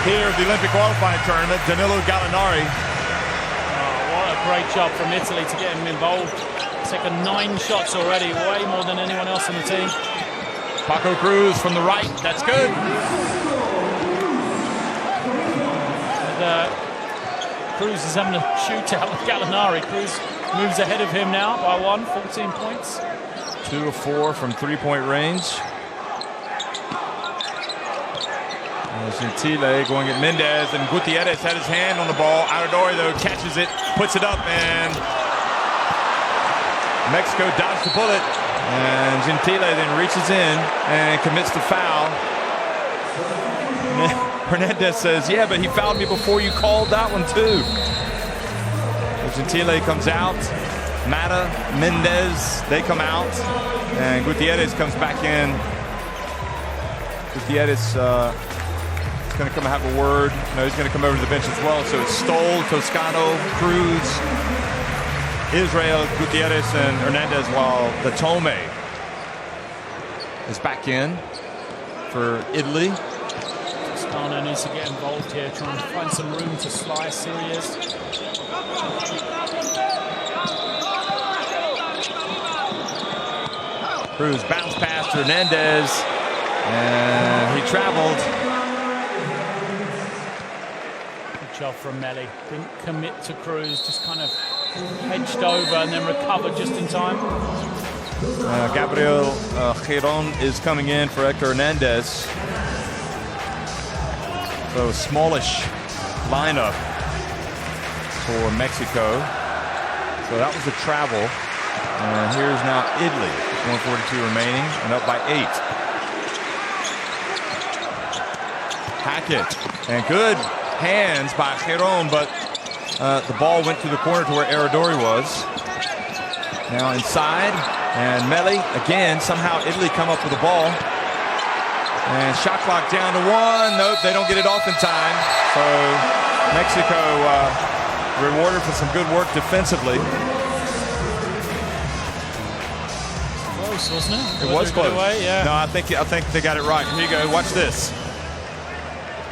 here at the Olympic qualifying tournament. Danilo Gallinari. Oh, what a great job from Italy to get him involved. Taken 9 shots already. Way more than anyone else on the team. Paco Cruz from the right. That's good. And, Cruz is having a shootout with Gallinari. Cruz moves ahead of him now by 1, 14 points. 2 of 4 from three-point range. Gentile going at Mendez, and Gutierrez had his hand on the ball. Aradori, though, catches it, puts it up, and Mexico dodged the bullet. And Gentile then reaches in and commits the foul. Hernandez says, yeah, but he fouled me before you called that one too. Gentile comes out. Mata, Mendez, they come out. And Gutierrez comes back in. Gutierrez is going to come have a word. No, he's going to come over to the bench as well. So it's Stoll, Toscano, Cruz, Israel, Gutierrez, and Hernandez, while the Tome is back in for Italy. Toscano needs to get involved here, trying to find some room to slice. Here he is. Cruz bounce pass to Hernandez, and he traveled. Good job from Melli. Didn't commit to Cruz, just kind of hedged over and then recovered just in time. Gabriel Giron is coming in for Hector Hernandez. So smallish lineup for Mexico. So that was the travel. And here's now Italy. 1:42 remaining and up by 8. Hackett, and good hands by Giron, but the ball went to the corner to where Aradori was. Now inside, And Meli, again, somehow Italy come up with the ball. And shot clock down to 1. Nope, they don't get it off in time. So Mexico rewarded for some good work defensively. Close, wasn't it? It was close. Away, yeah. No, I think they got it right. Here you go. Watch this.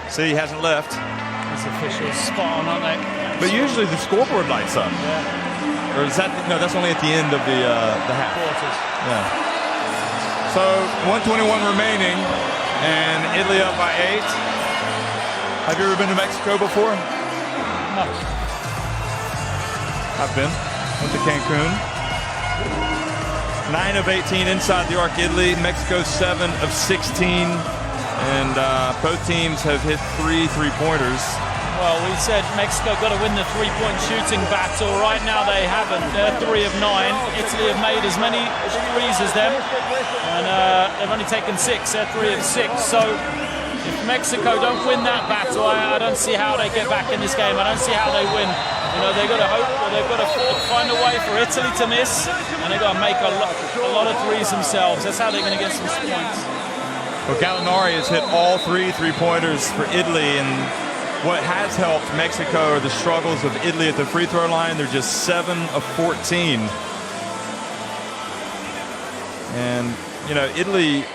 See, he hasn't left. These officials spot on, aren't they? But usually the scoreboard lights up. Yeah. Or is that? No, that's only at the end of the half. Quarters. Yeah. So 1:21 remaining, and Italy up by 8. Have you ever been to Mexico before? No. I've been. Went to Cancun. 9 of 18 inside the arc, Italy. Mexico 7 of 16. And both teams have hit 3 3-pointers. Well, we said Mexico got to win the three-point shooting battle. Right now they haven't. They're 3 of 9. Italy have made as many threes as them. And they've only taken 6. They're 3 of 6. So if Mexico don't win that battle, I don't see how they get back in this game. I don't see how they win. You know, they've got to hope, or they've got to find a way for Italy to miss, and they've got to make a lot of threes themselves. That's how they're going to get some points. Well, Gallinari has hit all 3 3-pointers for Italy, and what has helped Mexico are the struggles of Italy at the free throw line. They're just 7 of 14. And, you know, Italy,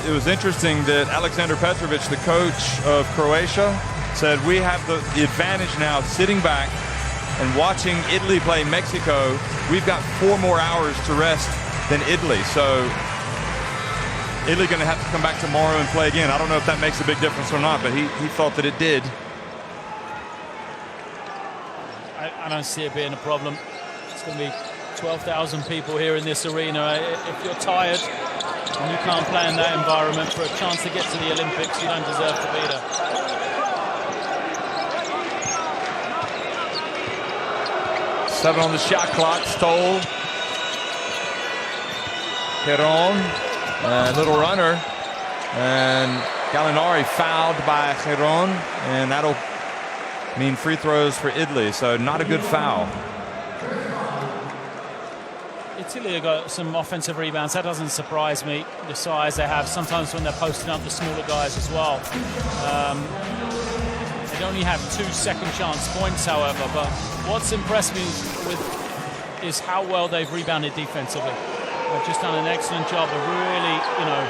it was interesting that Aleksandar Petrovic, the coach of Croatia, said we have the advantage now sitting back and watching Italy play Mexico. We've got 4 more hours to rest than Italy. So Italy going to have to come back tomorrow and play again. I don't know if that makes a big difference or not, but he thought that it did. I don't see it being a problem. It's going to be 12,000 people here in this arena. If you're tired and you can't play in that environment for a chance to get to the Olympics, you don't deserve to be there. Seven on the shot clock. Stole. Heron. Little runner. And Gallinari fouled by Heron. And that'll mean free throws for Italy. So not a good foul. Italy have got some offensive rebounds. That doesn't surprise me, the size they have. Sometimes when they're posting up the smaller guys as well. They only have 2 second chance points, however. But what's impressed me with is how well they've rebounded defensively. They've just done an excellent job of really, you know,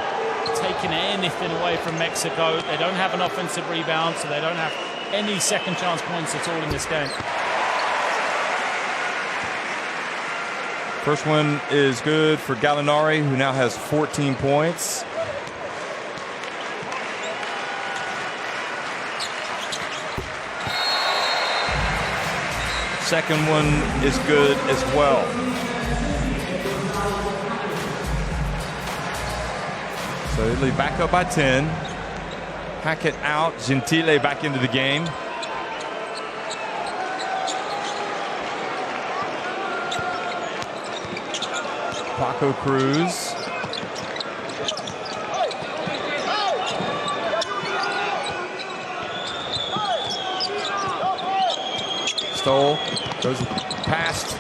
taking anything away from Mexico. They don't have an offensive rebound, so they don't have any second chance points at all in this game. First one is good for Gallinari, who now has 14 points. Second one is good as well. So Italy back up by 10. Hackett out. Gentile back into the game. Paco Cruz. Stole. Goes past.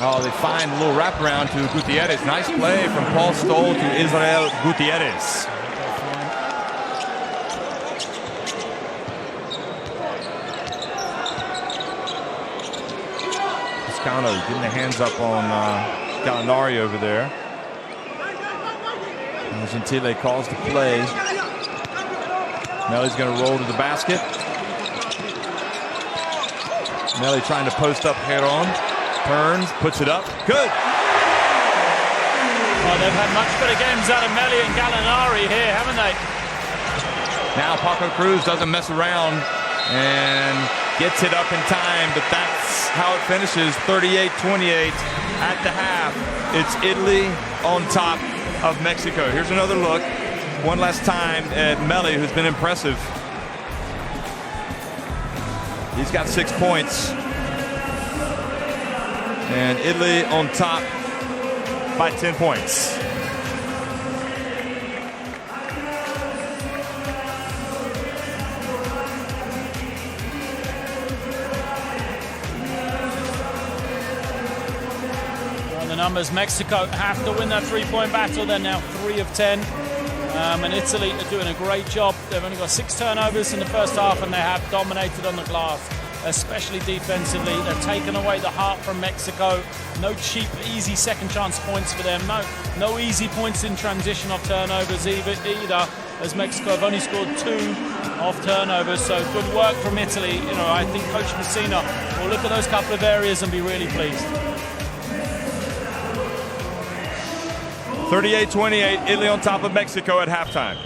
Oh, they find a little wraparound to Gutierrez. Nice play from Paul Stoll to Israel Gutierrez. Toscano getting the hands up on Gallinari over there. And Gentile calls the play. Meli's going to roll to the basket. Meli trying to post up Heron. Turns, puts it up. Good. Oh, they've had much better games out of Meli and Gallinari here, haven't they? Now Paco Cruz doesn't mess around and gets it up in time, but that's how it finishes. 38-28 at the half. It's Italy on top of Mexico. Here's another look. One last time at Meli, who's been impressive. He's got 6 points. And Italy on top by 10 points. numbers. Mexico have to win that three-point battle. They're now 3 of 10. And Italy are doing a great job. They've only got 6 turnovers in the first half, and they have dominated on the glass, especially defensively. They've taken away the heart from Mexico. No cheap, easy second chance points for them. No easy points in transition off turnovers either, as Mexico have only scored 2 off turnovers. So good work from Italy. You know, I think Coach Messina will look at those couple of areas and be really pleased. 38-28, Italy on top of Mexico at halftime.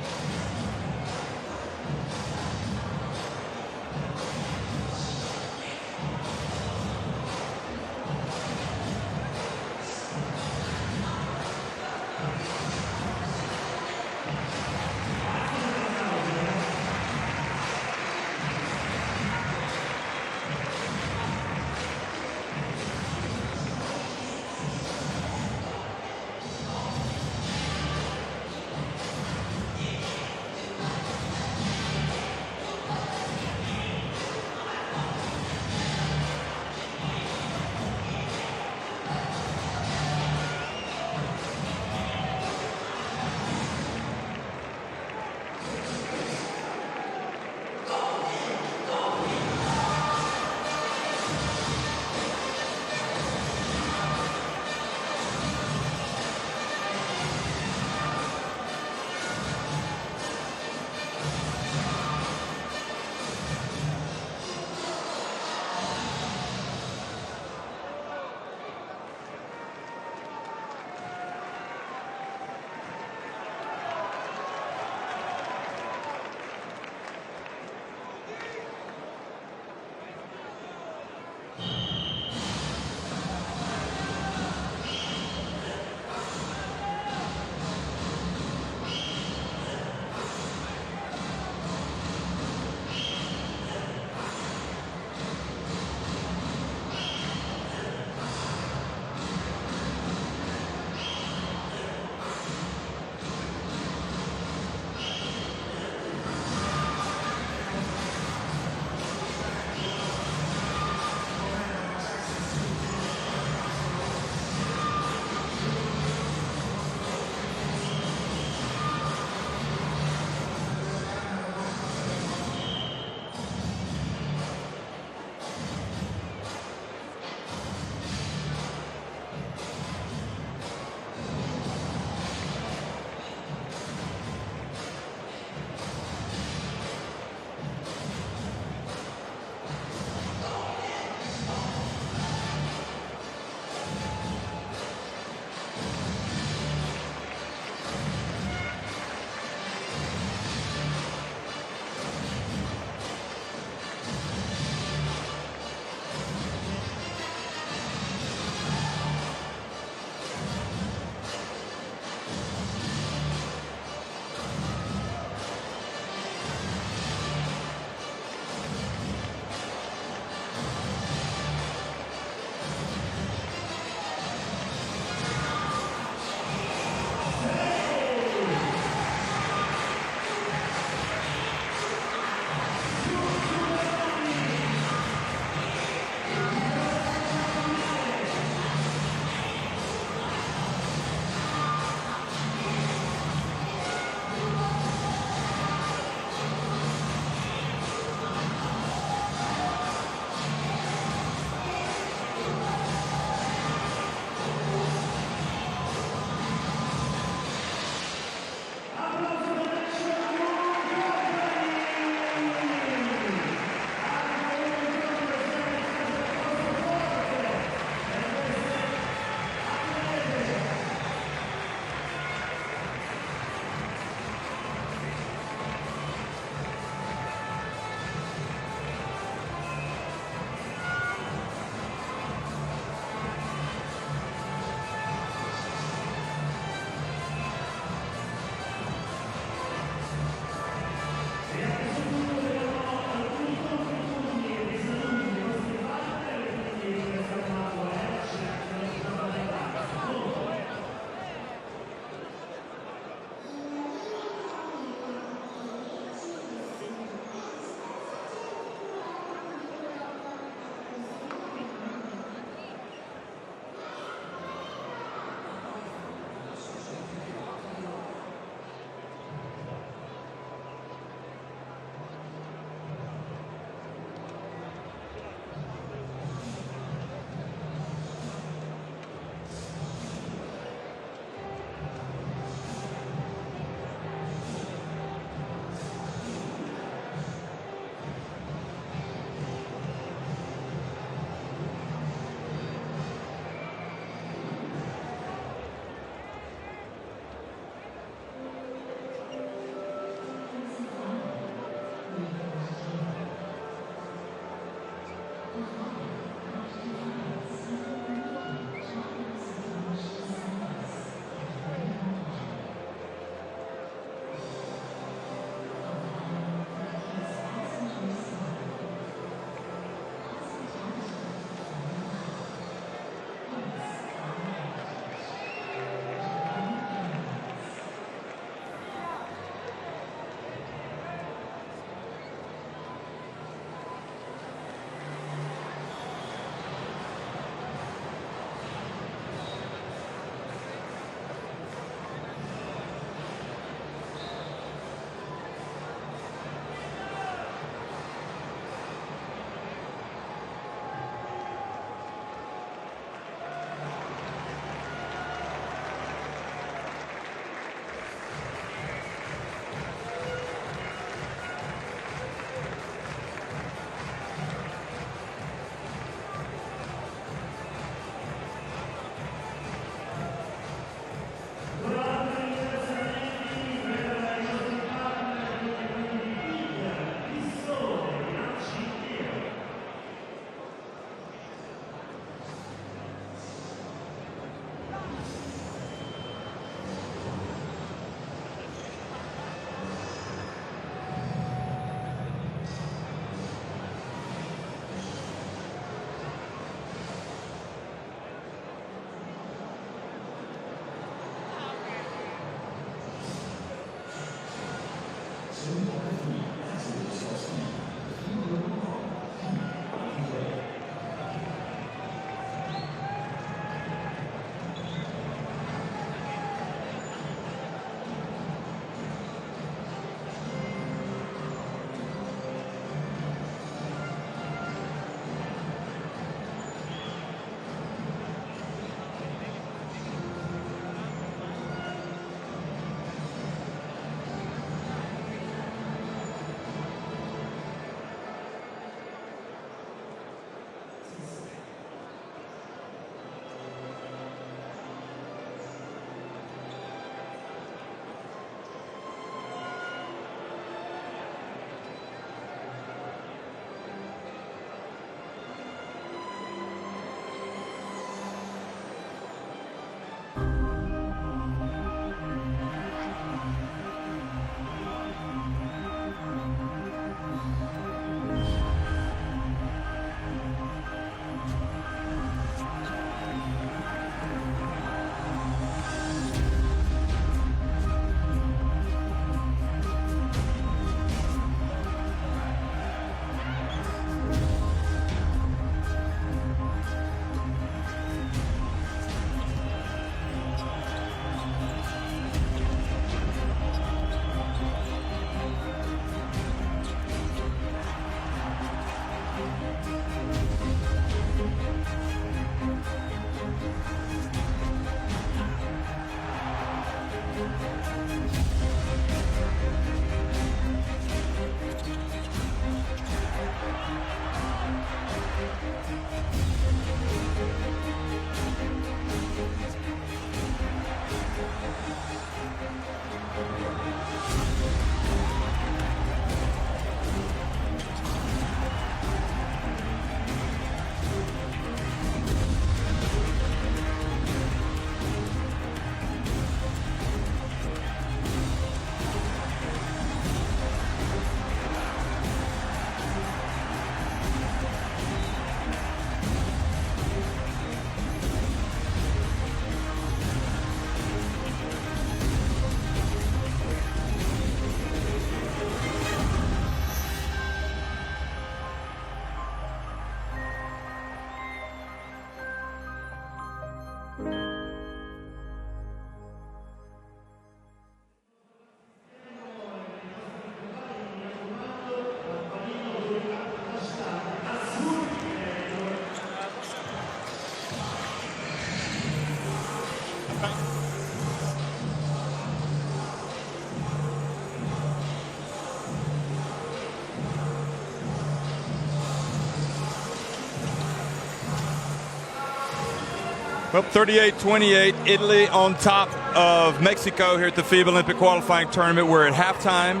Well, 38-28, Italy on top of Mexico here at the FIBA Olympic qualifying tournament. We're at halftime,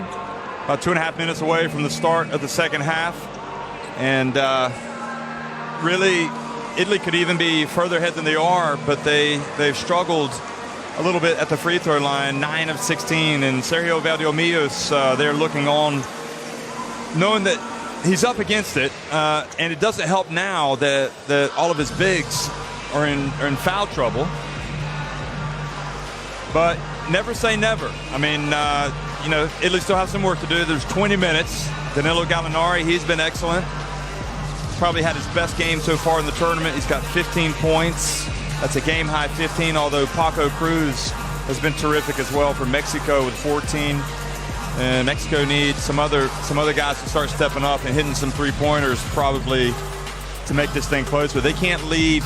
about 2.5 minutes away from the start of the second half. And really, Italy could even be further ahead than they are, but they've struggled a little bit at the free throw line, 9 of 16. And Sergio Valdiomillos, they're looking on, knowing that he's up against it. And it doesn't help now that all of his bigs are in foul trouble. But never say never. I mean, Italy still has some work to do. There's 20 minutes. Danilo Gallinari, he's been excellent. Probably had his best game so far in the tournament. He's got 15 points. That's a game-high 15, although Paco Cruz has been terrific as well for Mexico with 14. And Mexico needs some other guys to start stepping up and hitting some three-pointers probably to make this thing close, but they can't lead.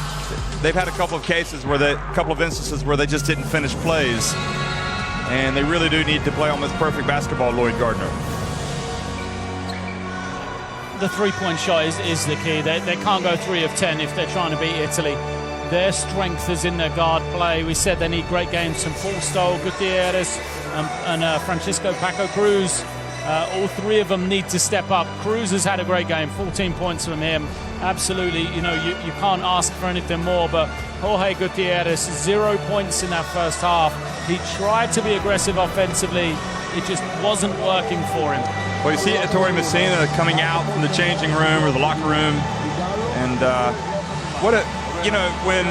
They've had a couple of instances where they just didn't finish plays, and they really do need to play almost perfect basketball, Lloyd Gardner. The three-point shot is the key. They can't go 3 of 10 if they're trying to beat Italy. Their strength is in their guard play. We said they need great games from Paul Stoll, Gutierrez, and Francisco Paco Cruz. All three of them need to step up. Cruz has had a great game, 14 points from him. Absolutely, you can't ask for anything more, but Jorge Gutierrez, 0 points in that first half. He tried to be aggressive offensively. It just wasn't working for him. Well, you see Ettore Messina coming out from the changing room or the locker room, and when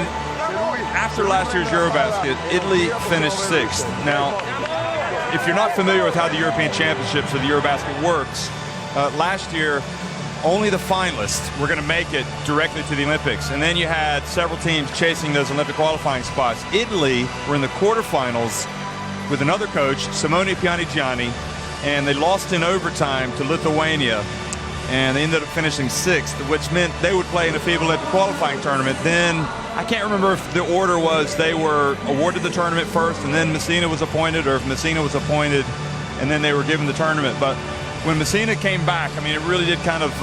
after last year's Eurobasket, Italy finished 6th. Now, if you're not familiar with how the European Championships or the Eurobasket works, last year only the finalists were going to make it directly to the Olympics, and then you had several teams chasing those Olympic qualifying spots. Italy were in the quarterfinals with another coach, Simone Pianigiani, and they lost in overtime to Lithuania, and they ended up finishing 6th, which meant they would play in a FIBA Olympic qualifying tournament. Then I can't remember if the order was they were awarded the tournament first and then Messina was appointed, or if Messina was appointed and then they were given the tournament. But when Messina came back, I mean, it really did kind of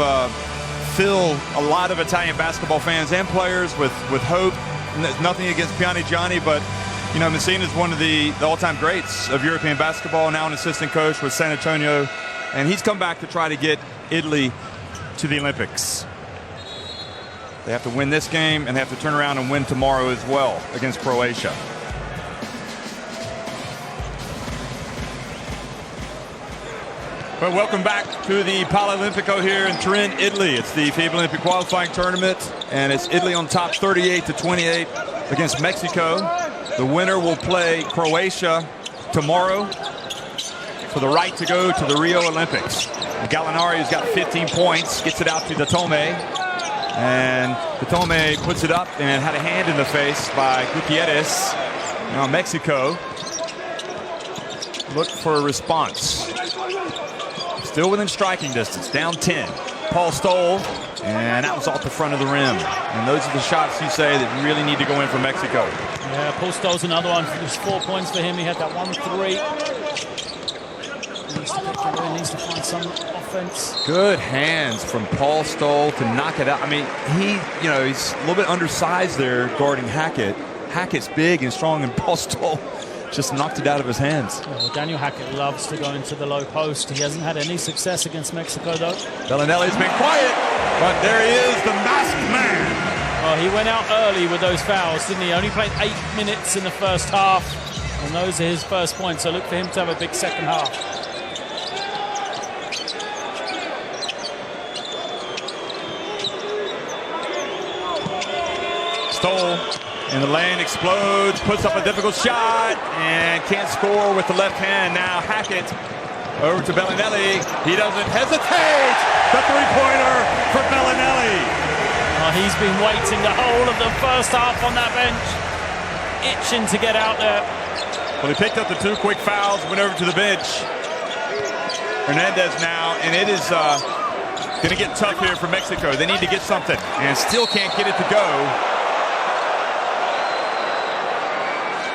fill a lot of Italian basketball fans and players with hope. Nothing against Pianigiani, but Messina is one of the all-time greats of European basketball, now an assistant coach with San Antonio, and he's come back to try to get Italy to the Olympics. They have to win this game, and they have to turn around and win tomorrow as well against Croatia. Well, welcome back to the Palaolimpico here in Turin, Italy. It's the FIBA Olympic qualifying tournament, and it's Italy on top 38-28 against Mexico. The winner will play Croatia tomorrow for the right to go to the Rio Olympics. Gallinari, who's got 15 points, gets it out to Datome, and Datome puts it up and had a hand in the face by Gutierrez. Now Mexico look for a response. Still within striking distance, down 10. Paul Stoll, and that was off the front of the rim. And those are the shots you say that really need to go in for Mexico. Yeah, Paul Stoll's another one. There's 4 points for him. He had that 1-3. He needs to find some offense. Good hands from Paul Stoll to knock it out. I mean, he's a little bit undersized there guarding Hackett. Hackett's big and strong, and Paul Stoll just knocked it out of his hands. Well, Daniel Hackett loves to go into the low post. He hasn't had any success against Mexico, though. Bellinelli's been quiet, but there he is, the masked man. Well, he went out early with those fouls, didn't he? Only played 8 minutes in the first half, and those are his first points. So look for him to have a big second half. Stoll in the lane, explodes, puts up a difficult shot, and can't score with the left hand. Now Hackett over to Bellinelli. He doesn't hesitate. The three-pointer for Bellinelli. Oh, he's been waiting the whole of the first half on that bench, itching to get out there. Well, he picked up the 2 quick fouls, went over to the bench. Hernandez now, and it is going to get tough here for Mexico. They need to get something, and still can't get it to go.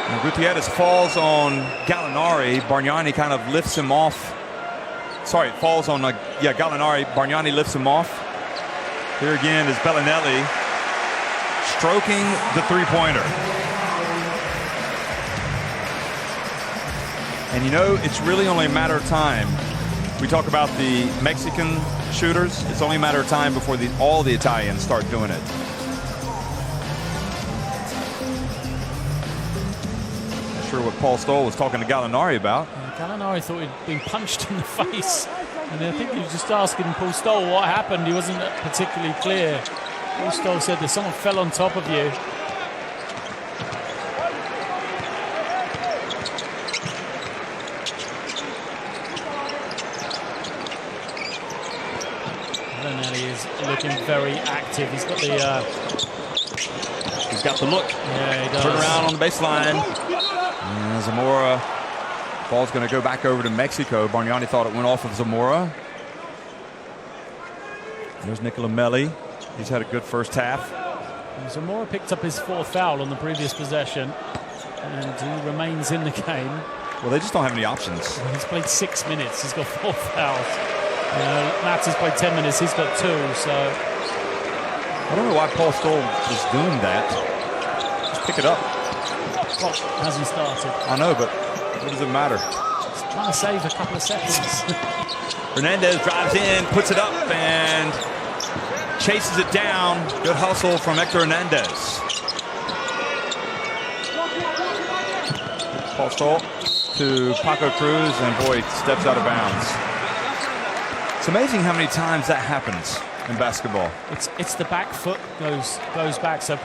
And Gutierrez falls on Gallinari. Bargnani kind of lifts him off. Sorry, it falls on Gallinari. Bargnani lifts him off. Here again is Bellinelli stroking the three-pointer. And you know, it's really only a matter of time. We talk about the Mexican shooters. It's only a matter of time before all the Italians start doing it. What Paul Stoll was talking to Gallinari about. Gallinari thought he'd been punched in the face, and I think he was just asking Paul Stoll what happened. He wasn't particularly clear. Paul Stoll said that someone fell on top of you. Bellinelli is looking very active. He's got the look. Yeah, he does. Turn around on the baseline. And Zamora, ball's going to go back over to Mexico. Bargnani thought it went off of Zamora. There's Nicola Melli. He's had a good first half. And Zamora picked up his 4th foul on the previous possession, and he remains in the game. Well, they just don't have any options. He's played 6 minutes. He's got 4 fouls. Mats has played 10 minutes. He's got 2. So I don't know why Paul Stoll is doing that. Just pick it up. Well, has he started? I know, but what does it matter? Just trying to save a couple of seconds. Hernandez drives in, puts it up, and chases it down. Good hustle from Hector Hernandez. Paul Stoll to Paco Cruz, and boy, steps out of bounds. It's amazing how many times that happens in basketball. It's the back foot goes back. So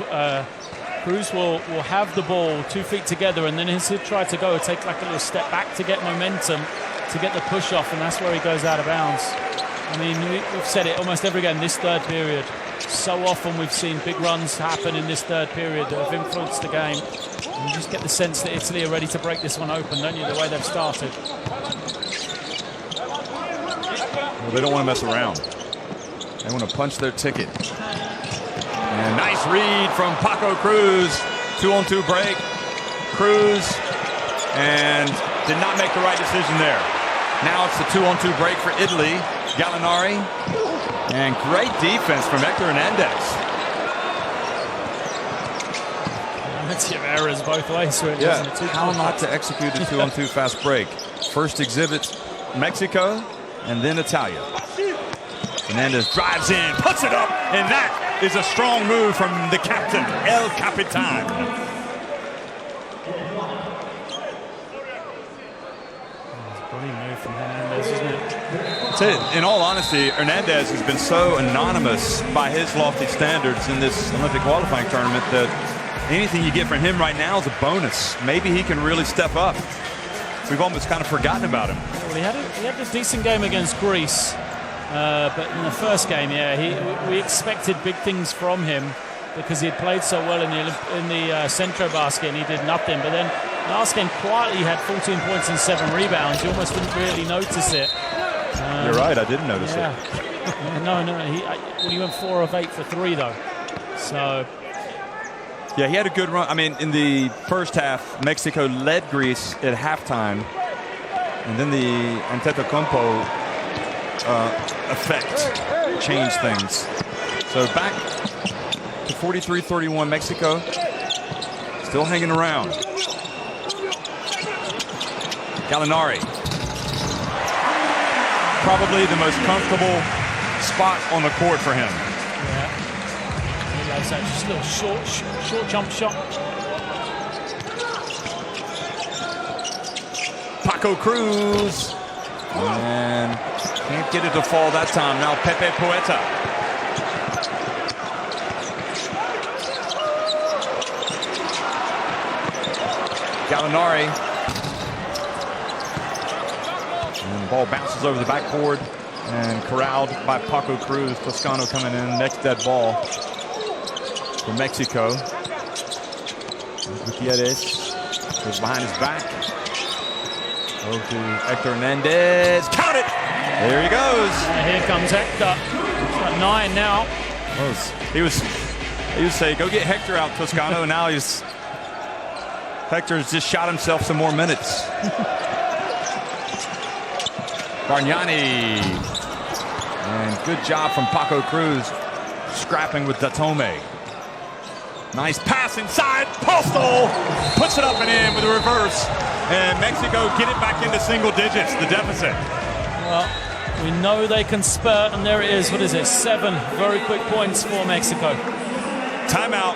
Cruz will have the ball 2 feet together, and then he'll try to take like a little step back to get momentum, to get the push off, and that's where he goes out of bounds. I mean, we've said it almost every game this third period. So often we've seen big runs happen in this third period that have influenced the game. And you just get the sense that Italy are ready to break this one open, don't you, the way they've started. Well, they don't want to mess around. They want to punch their ticket. And nice read from Paco Cruz. 2-on-2 break. Cruz, and did not make the right decision there. Now it's the 2-on-2 break for Italy. Gallinari. And great defense from Hector Hernandez. Plenty of errors both ways. Really, yeah, how not to execute a 2-on-2 fast break. First exhibits Mexico, and then Italia. Hernandez drives in, puts it up, and that is a strong move from the captain, El Capitan. Brilliant move from Hernandez, isn't it? That's it. In all honesty, Hernandez has been so anonymous by his lofty standards in this Olympic qualifying tournament that anything you get from him right now is a bonus. Maybe he can really step up. We've almost kind of forgotten about him. Well, he had a decent game against Greece. But in the first game, we expected big things from him because he had played so well in the Centro basket, and he did nothing. But then last game, quietly, he had 14 points and 7 rebounds. You almost didn't really notice it. You're right, I didn't notice it. He went 4 of 8 for 3, though. So yeah, he had a good run. I mean, in the first half, Mexico led Greece at halftime, and then the Antetokounmpo effect changed things. So back to 43-31 Mexico, still hanging around. Gallinari. Probably the most comfortable spot on the court for him. Yeah. He loves that just little short jump shot. Paco Cruz. And can't get it to fall that time. Now Pepe Poeta. Gallinari. And the ball bounces over the backboard and corralled by Paco Cruz. Toscano coming in, next dead ball for Mexico. Gutierrez goes behind his back. Over to Hector Hernandez. Count it! There he goes. And here comes Hector. He's got 9 now. He was saying, go get Hector out, Toscano. Now Hector's just shot himself some more minutes. Bargnani. And good job from Paco Cruz scrapping with Datome. Nice pass inside. Postal puts it up and in with a reverse. And Mexico get it back into single digits, the deficit. Well, we know they can spurt, and there it is. What is it? 7 very quick points for Mexico. Timeout,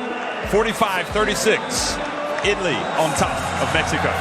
45-36. Italy on top of Mexico.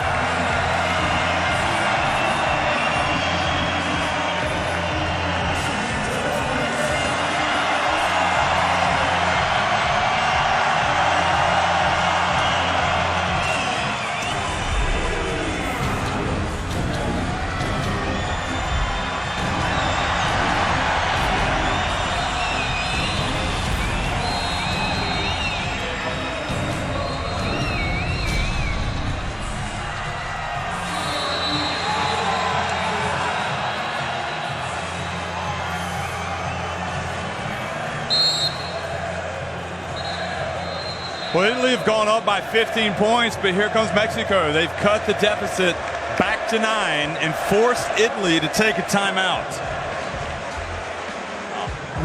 Well, Italy have gone up by 15 points, but here comes Mexico. They've cut the deficit back to 9 and forced Italy to take a timeout.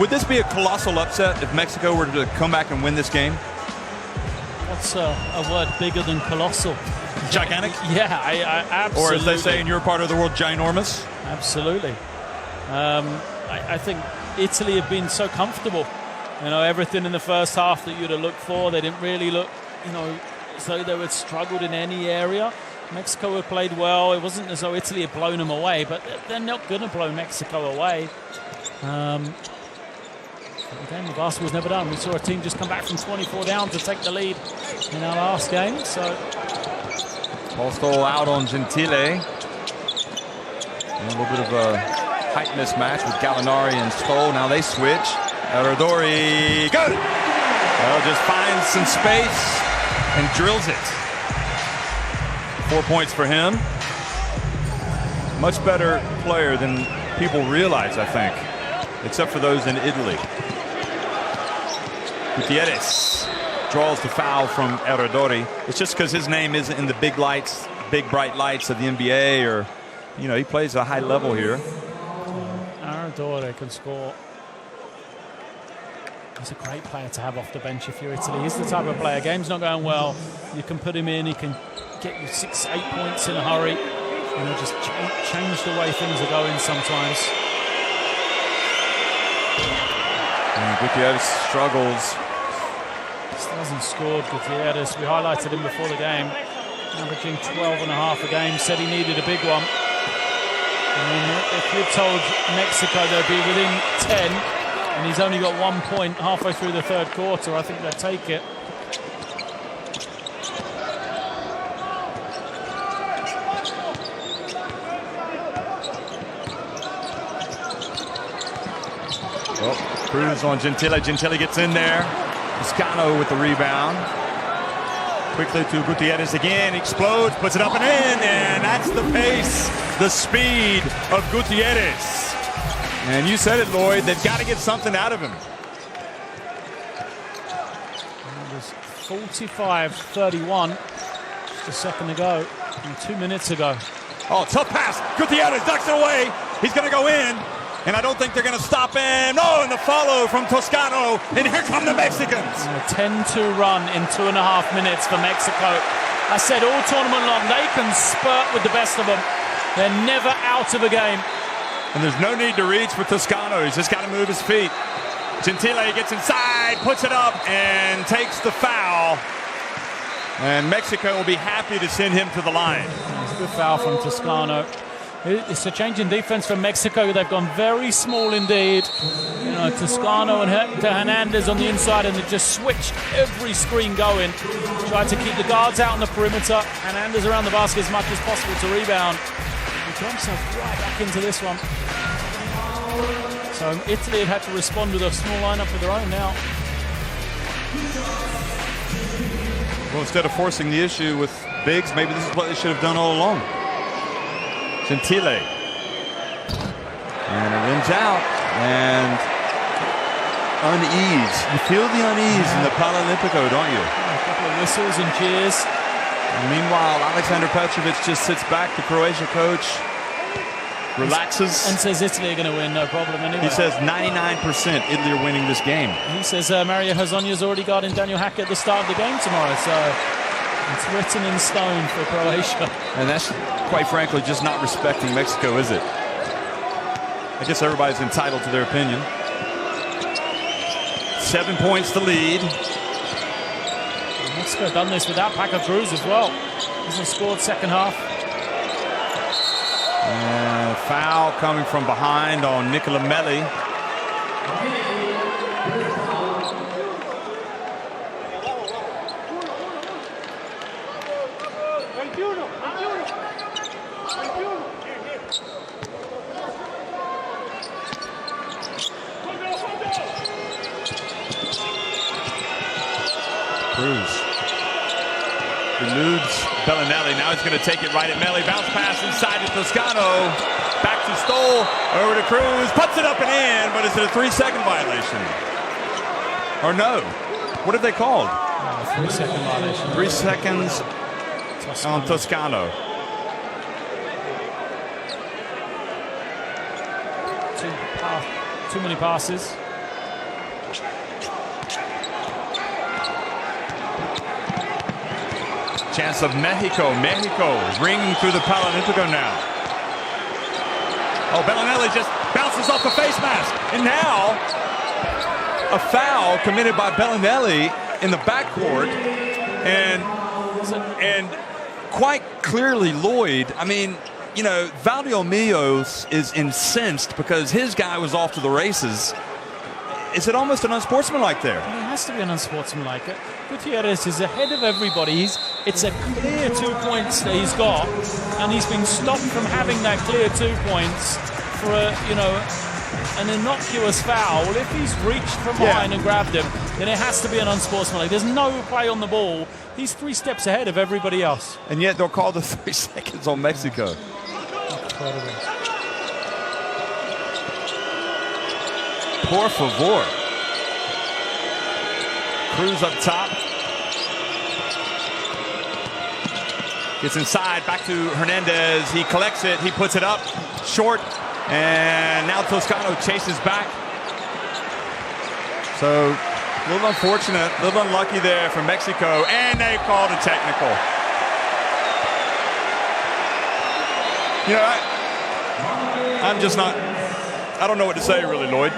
Would this be a colossal upset if Mexico were to come back and win this game? What's a word bigger than colossal? Gigantic? Yeah, I absolutely. Or as they say in your part of the world, ginormous? Absolutely. I think Italy have been so comfortable. You know, everything in the first half that you'd have looked for, they didn't really look, as though they had struggled in any area. Mexico had played well. It wasn't as though Italy had blown them away, but they're not going to blow Mexico away. The game of basketball's never done. We saw a team just come back from 24 down to take the lead in our last game. So, Postal out on Gentile. And a little bit of a height mismatch with Gallinari and Stoll. Now they switch. Ardori, good! Well, just finds some space and drills it. 4 points for him. Much better player than people realize, I think, except for those in Italy. Gutierrez draws the foul from Ardori. It's just because his name isn't in the big bright lights of the NBA, or, he plays a high level here. Ardori can score. He's a great player to have off the bench if you're Italy. He's the type of player, game's not going well, you can put him in, he can get you 6-8 points in a hurry, and just change the way things are going sometimes. And Gutierrez struggles. Still hasn't scored, Gutierrez. We highlighted him before the game, averaging 12.5 a game, said he needed a big one. If you'd told Mexico they'd be within 10, and he's only got 1 point halfway through the third quarter, I think they'll take it. Well, Cruz on Gentile. Gentile gets in there. Toscano with the rebound. Quickly to Gutierrez again. Explodes, puts it up and in. And that's the pace, the speed of Gutierrez. And you said it, Lloyd. They've got to get something out of him. It was 45-31 just a second ago, and 2 minutes ago. Oh, tough pass. Gutierrez ducks it away. He's going to go in. And I don't think they're going to stop him. Oh, and the follow from Toscano. And here come the Mexicans. A 10-2 run in 2.5 minutes for Mexico. I said all tournament long, they can spurt with the best of them. They're never out of a game. And there's no need to reach for Toscano. He's just got to move his feet. Gentile gets inside, puts it up, and takes the foul. And Mexico will be happy to send him to the line. It's a good foul from Toscano. It's a change in defense for Mexico. They've gone very small indeed. You know, Toscano and Hernandez on the inside, and they just switched every screen going. Tried to keep the guards out on the perimeter. Hernandez around the basket as much as possible to rebound. He got himself right back into this one. So Italy have had to respond with a small lineup of their own now. Well, instead of forcing the issue with bigs, maybe this is what they should have done all along. Gentile. And it rims out. And unease. You feel the unease in the Paralimpico, don't you? A couple of whistles and cheers. And meanwhile, Alexander Petrovic just sits back, the Croatia coach, relaxes. And says Italy are going to win, no problem anyway. He says 99% Italy are winning this game. He says Mario Hezonja's already guarding Daniel Hackett at the start of the game tomorrow, so it's written in stone for Croatia. And that's, quite frankly, just not respecting Mexico, is it? I guess everybody's entitled to their opinion. 7 points to lead. Mexico done this without Paco Cruz as well. Hasn't scored second half. And foul coming from behind on Nicola Melli. Cruz eludes Bellinelli. Now he's going to take it right at Melli. Bounce pass inside to Toscano. Back to Stoll. Over to Cruz. Puts it up and in, but is it a 3-second violation? Or no? What have they called? 3-second violation. 3 seconds on Toscano. Too many passes. Chance of Mexico. Mexico ringing through the Paralimpico now. Oh, Bellinelli just bounces off the face mask. And now a foul committed by Bellinelli in the backcourt. And quite clearly Lloyd, I mean, you know, Valdiomillos is incensed because his guy was off to the races. Is it almost an unsportsmanlike there? It has to be an unsportsmanlike. Gutierrez is ahead of everybody. It's a clear 2 points that he's got, and he's been stopped from having that clear 2 points for an innocuous foul. Well, if he's reached from behind and grabbed him, then it has to be an unsportsmanlike. There's no play on the ball. He's 3 steps ahead of everybody else. And yet they'll call the 3 seconds on Mexico. Incredible. Por favor. Cruz up top. Gets inside, back to Hernandez. He collects it, he puts it up, short, and now Toscano chases back. So, a little unfortunate, a little unlucky there for Mexico, and they called a technical. You know, I'm just not, I don't know what to say really, Lloyd.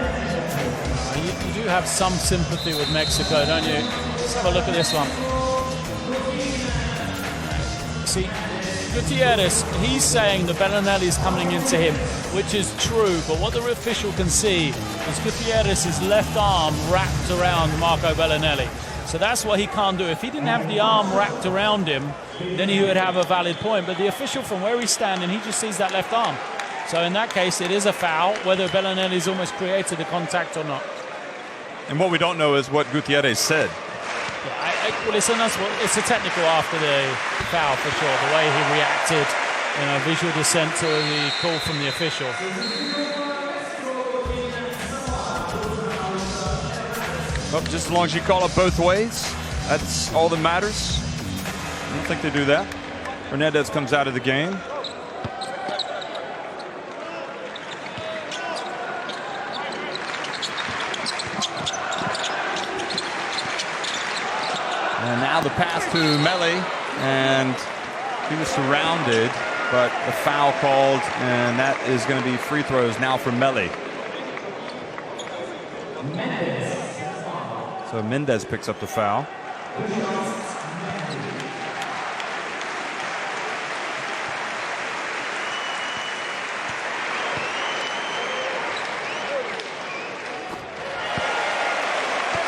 You do have some sympathy with Mexico, don't you? Let's have a look at this one. See, Gutierrez, he's saying that Bellinelli is coming into him, which is true, but what the official can see is Gutierrez's left arm wrapped around Marco Bellinelli. So that's what he can't do. If he didn't have the arm wrapped around him, then he would have a valid point. But the official, from where he's standing, he just sees that left arm. So in that case, it is a foul, whether Bellinelli's almost created the contact or not. And what we don't know is what Gutierrez said. Yeah, well, it's a technical after the foul for sure. The way he reacted, you know, visual dissent to the call from the official. Well, just as long as you call it both ways, that's all that matters. I don't think they do that. Hernandez comes out of the game. And now the pass to Melli, and he was surrounded. but the foul called, and that is going to be free throws now for Melli. So Mendez picks up the foul.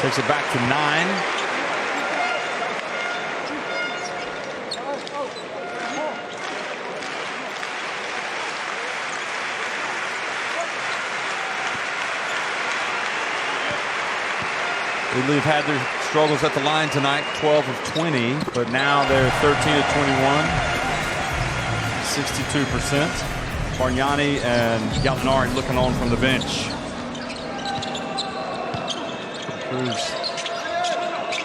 Takes it back to 9. Italy have had their struggles at the line tonight, 12 of 20, but now they're 13 of 21, 62%. Bargnani and Gallinari looking on from the bench. Cruz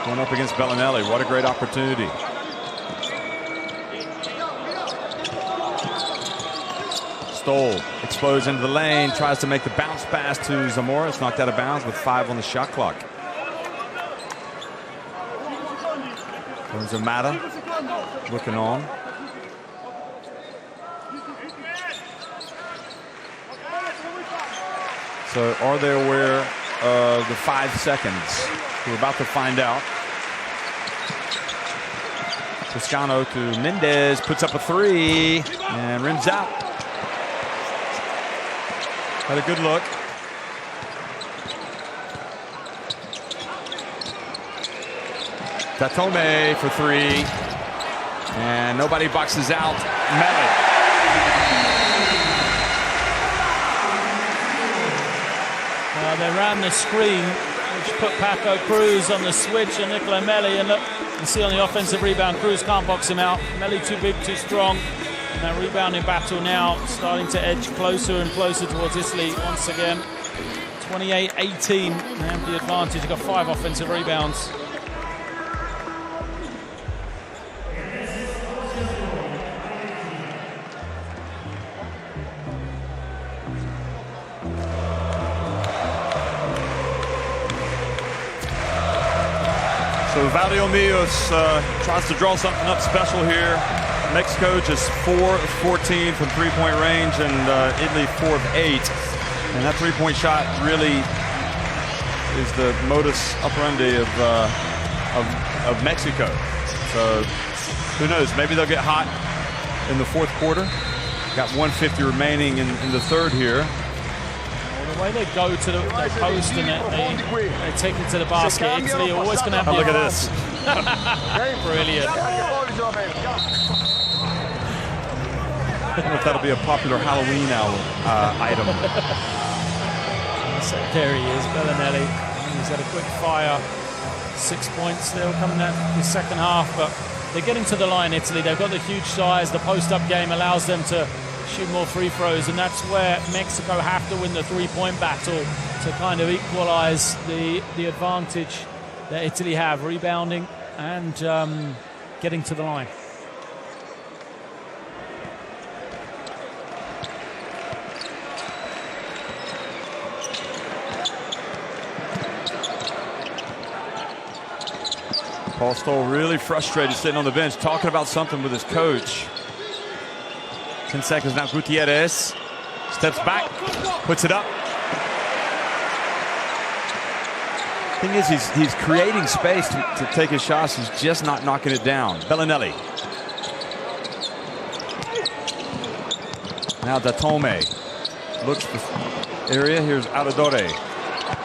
going up against Bellinelli. What a great opportunity. Stoll explodes into the lane, tries to make the bounce pass to Zamora. It's knocked out of bounds with 5 on the shot clock. Zamata looking on. So are they aware of the 5 seconds? We're about to find out. Toscano to Mendez, puts up a 3 and rims out. Had a good look. Datome for 3, and nobody boxes out Melli. They ran the screen, which put Paco Cruz on the switch and Nicola Melli, and look, you see on the offensive rebound, Cruz can't box him out. Melli too big, too strong, and that rebounding battle now starting to edge closer and closer towards Italy once again. 28-18, they have the advantage. They've got 5 offensive rebounds. So Valdeolmillos tries to draw something up special here. Mexico just 4 of 14 from three-point range, and Italy 4 of 8. And that three-point shot really is the modus operandi of Mexico. So who knows? Maybe they'll get hot in the fourth quarter. Got 150 remaining in the third here. The way they go to the post and they take it to the basket, Italy are always going to have look at this. Brilliant. I don't know if that'll be a popular Halloween item. So there he is, Bellinelli. He's had a quick fire. 6 points still coming out the second half, but they're getting to the line, Italy. They've got the huge size. The post-up game allows them to shoot more free throws, and that's where Mexico have to win the three-point battle to kind of equalize the advantage that Italy have, rebounding and getting to the line. Paul Stoll really frustrated sitting on the bench, talking about something with his coach. 10 seconds now. Gutierrez steps back, puts it up. Thing is, he's creating space to take his shots. He's just not knocking it down. Bellinelli. Now Datome looks for area. Here's Audadore.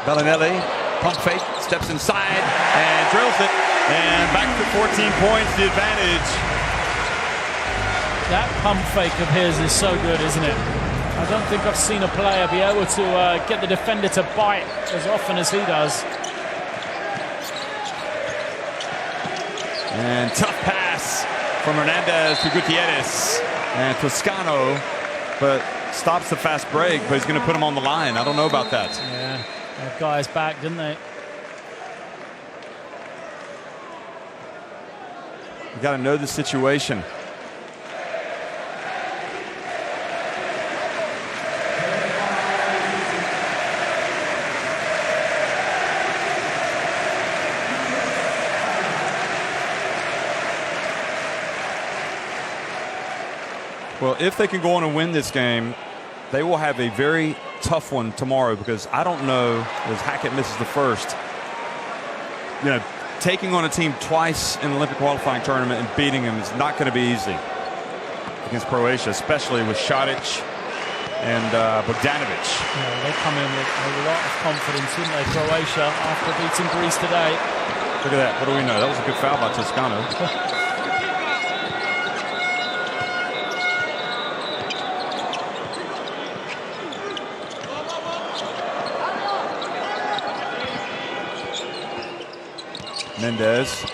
Bellinelli, pump fake, steps inside and drills it. And back to 14 points, the advantage. That pump fake of his is so good, isn't it? I don't think I've seen a player be able to get the defender to bite as often as he does. And tough pass from Hernandez to Gutierrez. And Toscano, but stops the fast break, but he's going to put him on the line. I don't know about that. Yeah, that guy's back, didn't they? You got to know the situation. Well, if they can go on and win this game, they will have a very tough one tomorrow, because I don't know, as Hackett misses the first, you know, taking on a team twice in the Olympic qualifying tournament and beating them is not going to be easy against Croatia, especially with Šadić and Bogdanović. Yeah, they come in with a lot of confidence, didn't they, Croatia, after beating Greece today. Look at that. What do we know? That was a good foul by Toscano. Mendez.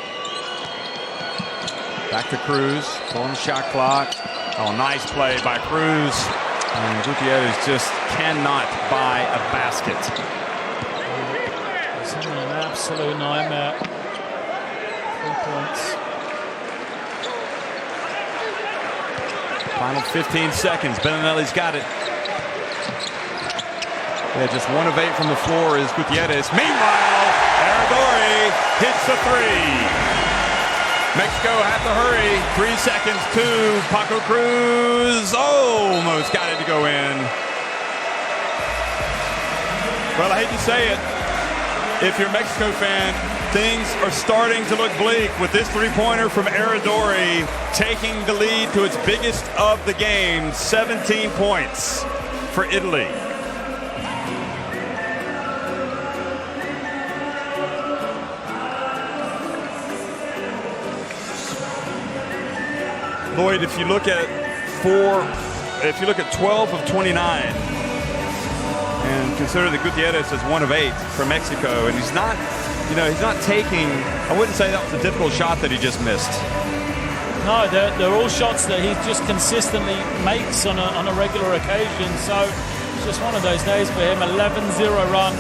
Back to Cruz. Full on the shot clock. Oh, nice play by Cruz. And Gutierrez just cannot buy a basket. It's an absolute nightmare. 3 points. Final 15 seconds. Bellinelli's got it. Yeah, just 1 of 8 from the floor is Gutierrez. Meanwhile, Aradori hits the 3. Mexico have to hurry. 3 seconds to Paco Cruz. Almost got it to go in. Well, I hate to say it. If you're a Mexico fan, things are starting to look bleak with this 3-pointer from Aradori taking the lead to its biggest of the game. 17 points for Italy. Lloyd, if you look at 12 of 29, and consider that Gutierrez is 1 of 8 for Mexico, and he's not taking. I wouldn't say that was a difficult shot that he just missed. No, they're all shots that he just consistently makes on a regular occasion. So it's just one of those days for him. 11-0 run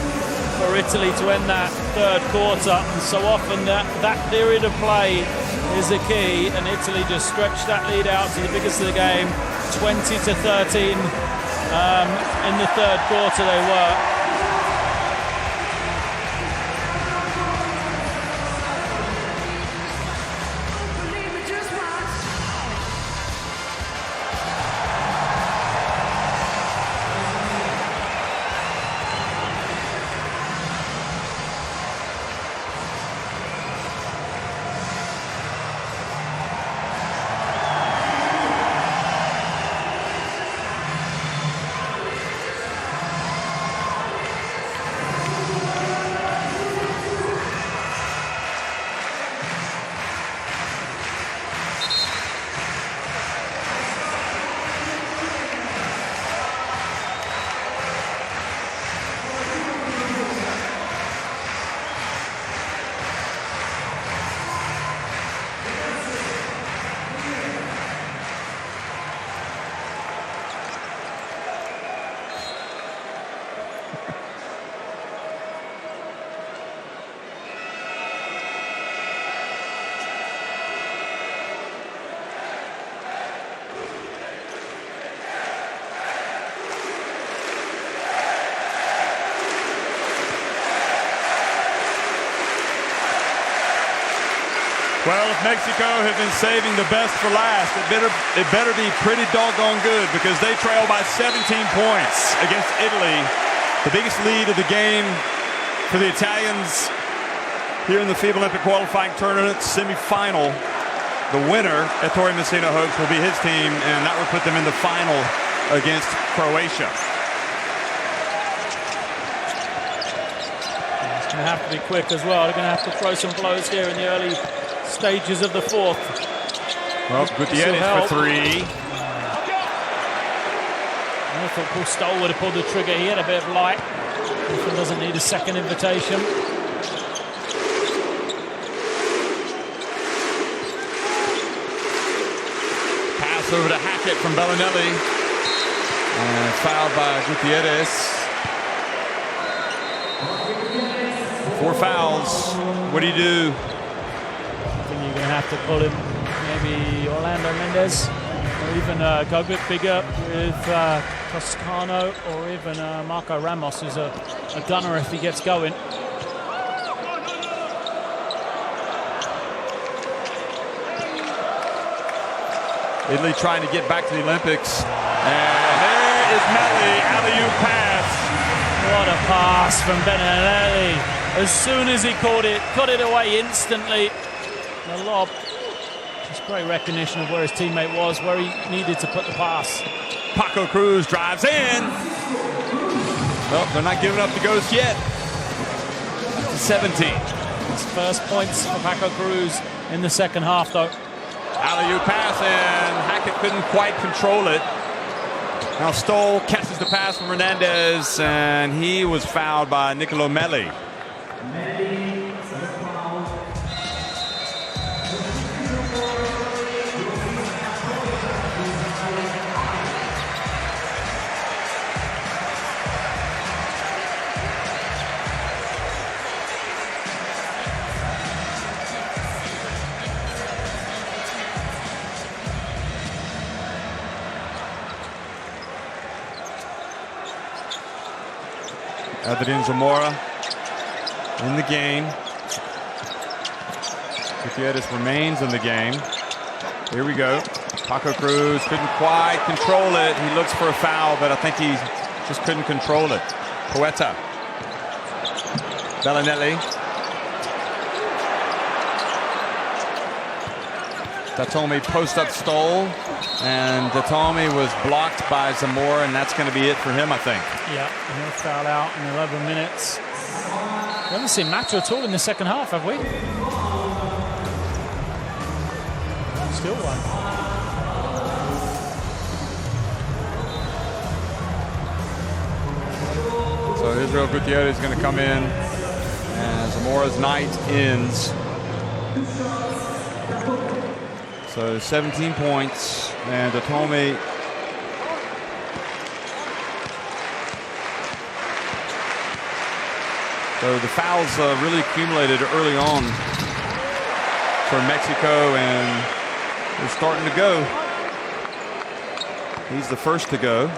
for Italy to end that third quarter, and so often that period of play is the key, and Italy just stretched that lead out to the biggest of the game, 20-13. In the third quarter they were. Well, if Mexico have been saving the best for last, it better be pretty doggone good, because they trail by 17 points against Italy. The biggest lead of the game for the Italians here in the FIBA Olympic qualifying tournament semifinal. The winner, Ettore Messina hopes, will be his team, and that would put them in the final against Croatia. It's going to have to be quick as well. They're going to have to throw some blows here in the early stages of the fourth. Well, Gutierrez for 3. I thought Paul Stoll would have pulled the trigger. He had a bit of light. He doesn't need a second invitation. Pass over to Hackett from Bellinelli. And fouled by Gutierrez. 4 fouls. What do you do? You're going to have to pull him, maybe Orlando Mendez, or even go a bit bigger with Toscano, or even Marco Ramos, who's a gunner if he gets going. Italy trying to get back to the Olympics. And there is Melli, alley-oop pass. What a pass from Belinelli. As soon as he caught it away instantly. The lob. Just great recognition of where his teammate was, where he needed to put the pass. Paco Cruz drives in. Well, they're not giving up the ghost yet. 17. His first points for Paco Cruz in the second half, though. Alley-oop pass, and Hackett couldn't quite control it. Now Stoll catches the pass from Hernandez, and he was fouled by Nicolo Melli. Adrian Zamora in the game. Gutierrez remains in the game. Here we go. Paco Cruz couldn't quite control it. He looks for a foul, but I think he just couldn't control it. Poeta. Bellinelli. Datomi post-up Stoll, and Datomi was blocked by Zamora, and that's going to be it for him, I think. Yeah, he'll foul out in 11 minutes. We haven't seen Mata at all in the second half, have we? Still one. So Israel Gutierrez is going to come in, and Zamora's night ends. So 17 points, and Datomi so the fouls really accumulated early on for Mexico, and they're starting to go. He's the first to go.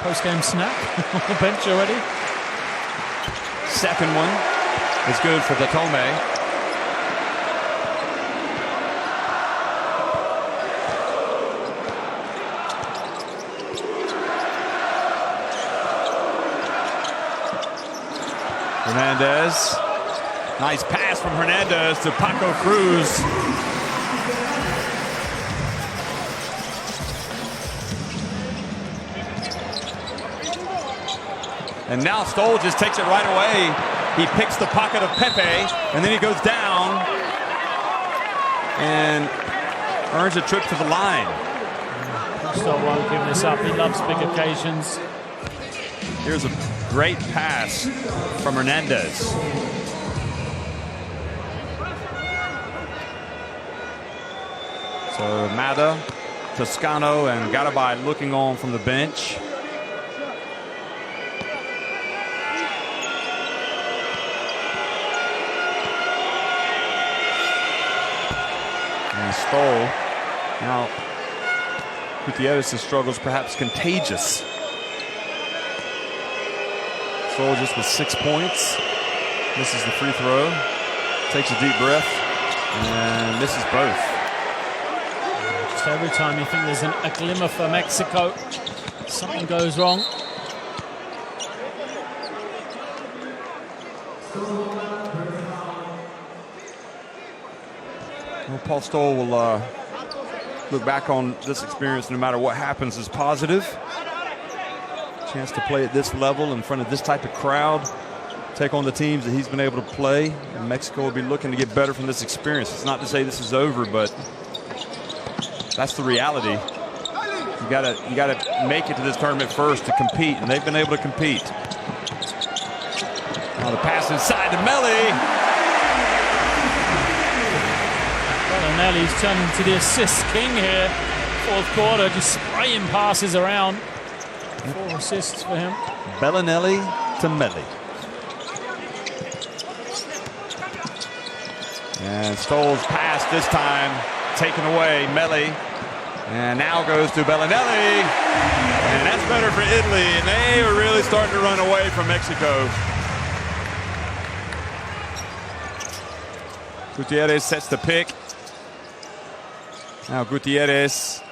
Post-game snack on the bench already. Second one is good for Datomi. Hernandez. Nice pass from Hernandez to Paco Cruz. And now Stoll just takes it right away. He picks the pocket of Pepe, and then he goes down and earns a trip to the line. Stoll won't give this up. He loves big occasions. Here's a great pass from Hernandez. So Mata, Toscano, and Garibay looking on from the bench. And Stoll. Now, Gutierrez's struggles perhaps contagious. Stoll just with 6 points. Misses the free throw. Takes a deep breath and misses both. Just every time you think there's a glimmer for Mexico, something goes wrong. Well, Paul Stoll will look back on this experience, no matter what happens, as positive. Chance to play at this level in front of this type of crowd, take on the teams that he's been able to play, and Mexico will be looking to get better from this experience. It's not to say this is over, but that's the reality. You gotta make it to this tournament first to compete, and they've been able to compete. Now the pass inside to Melli. Bellinelli's turning to the assist king here. Fourth quarter, just spraying passes around. 4 assists for him. Bellinelli to Melli. And Stoll's pass this time taken away. Melli. And now goes to Bellinelli. And that's better for Italy. And they are really starting to run away from Mexico. Gutierrez sets the pick. Now Gutierrez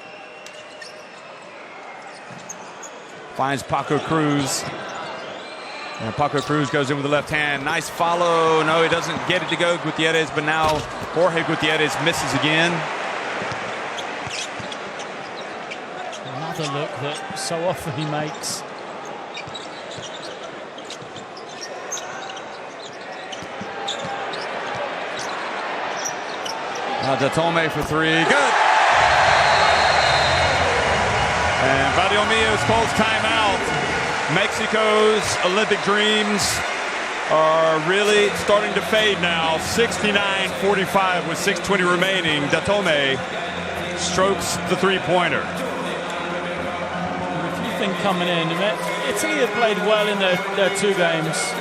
finds Paco Cruz. And Paco Cruz goes in with the left hand. Nice follow. No, he doesn't get it to go, Gutierrez, but now Jorge Gutierrez misses again. Another look that so often he makes. Datome for three. Good. And Valdiomillos calls timeout. Mexico's Olympic dreams are really starting to fade now. 69-45 with 6:20 remaining. Datome strokes the three-pointer. If you think coming in, Italy have played well in their two games.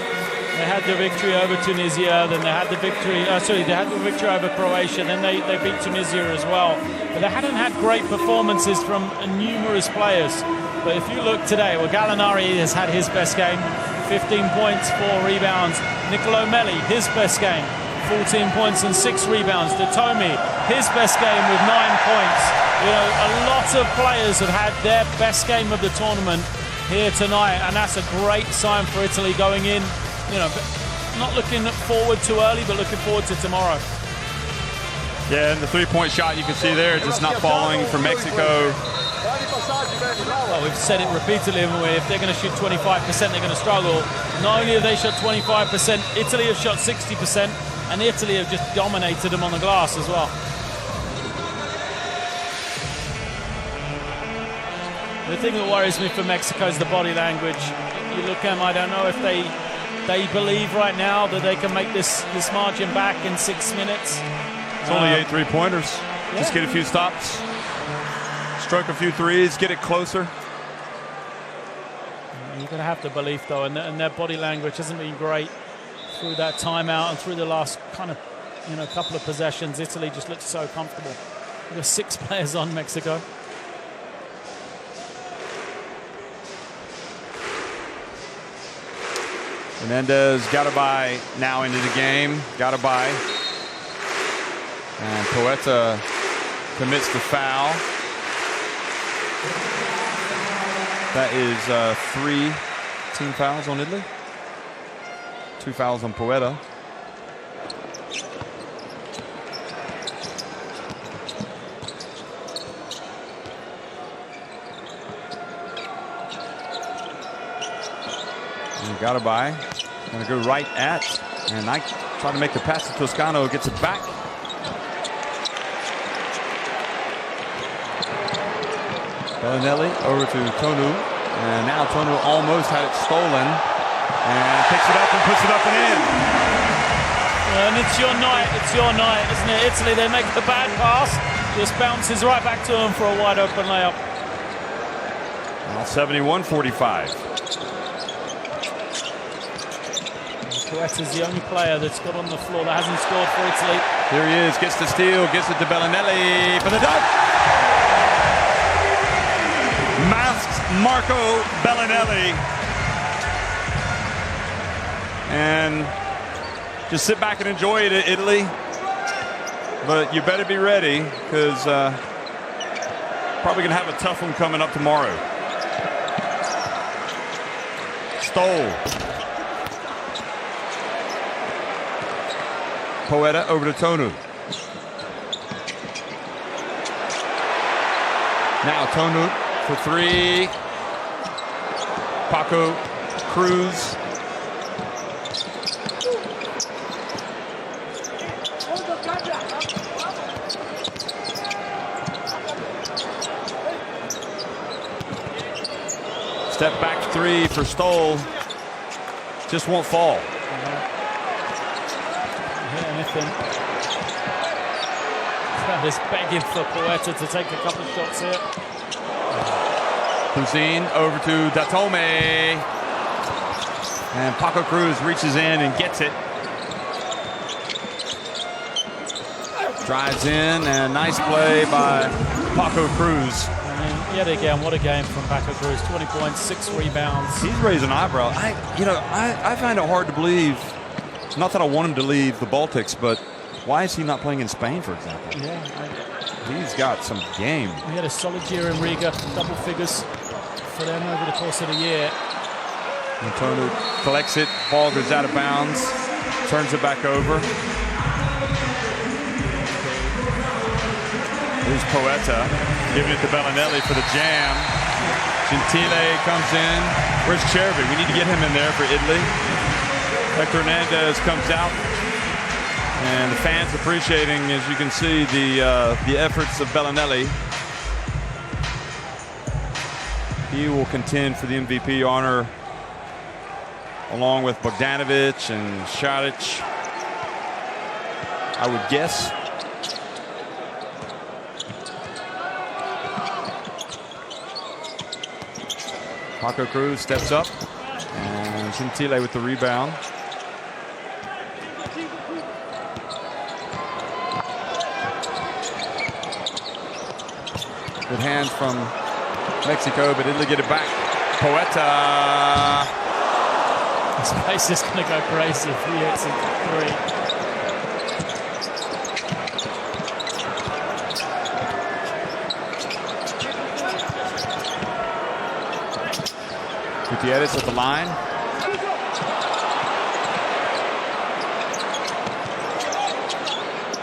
They had the victory over Tunisia, then they had the victory. They had the victory over Croatia. Then they beat Tunisia as well. But they hadn't had great performances from numerous players. But if you look today, well, Gallinari has had his best game, 15 points, 4 rebounds. Nicolo Melli, his best game, 14 points and 6 rebounds. Datome, his best game with 9 points. You know, a lot of players have had their best game of the tournament here tonight, and that's a great sign for Italy going in. You know, not looking forward too early, but looking forward to tomorrow. Yeah, and the three-point shot you can see there, just not falling for Mexico. Well, we've said it repeatedly, haven't we? If they're going to shoot 25%, they're going to struggle. Not only have they shot 25%, Italy have shot 60%, and Italy have just dominated them on the glass as well. The thing that worries me for Mexico is the body language. You look at them, I don't know if they believe right now that they can make this margin back in 6 minutes. It's only 8 three-pointers. Yeah. Just get a few stops, stroke a few threes, get it closer. You're going to have to believe, though, and their body language hasn't been great through that timeout and through the last couple of possessions. Italy just looks so comfortable. There are 6 players on Mexico. Menendez, Garibay now into the game. Garibay. And Poeta commits the foul. That is 3 team fouls on Italy. 2 fouls on Poeta. Garibay going to go right at, and I try to make the pass to Toscano, gets it back. Bellinelli over to Tonu, and now Tonu almost had it stolen, and picks it up and puts it up and in. And it's your night, isn't it? Italy, they make the bad pass, just bounces right back to them for a wide open layup. Now 71-45. Poeta's the only player that's got on the floor that hasn't scored for Italy. Here he is, gets the steal, gives it to Bellinelli for the dunk. Masked Marco Bellinelli. And just sit back and enjoy it, Italy. But you better be ready, because probably going to have a tough one coming up tomorrow. Stoll. Poeta over to Tonu. Now Tonu for 3. Paco Cruz. Step back 3 for Stoll. Just won't fall. Anything. Crowd is begging for Poeta to take a couple of shots here. Cousin over to Datome. And Paco Cruz reaches in and gets it. Drives in, and nice play by Paco Cruz. I mean, yet again, what a game from Paco Cruz. 20 points, 6 rebounds. He's raising an eyebrow. I find it hard to believe. Not that I want him to leave the Baltics, but why is he not playing in Spain, for example? Yeah, He's got some game. He had a solid year in Riga, double figures for them over the course of the year. Antonio collects it, ball goes out of bounds, turns it back over. Here's Poeta, giving it to Bellinelli for the jam. Gentile comes in. Where's Chervi? We need to get him in there for Italy. Hector Hernandez comes out. And the fans appreciating, as you can see, the efforts of Bellinelli. He will contend for the MVP honor along with Bogdanovic and Šarić, I would guess. Paco Cruz steps up, and Gentile with the rebound. Good hands from Mexico, but Italy get it back. Poeta. This place is going to go crazy if he hits it three. Gutierrez at the line.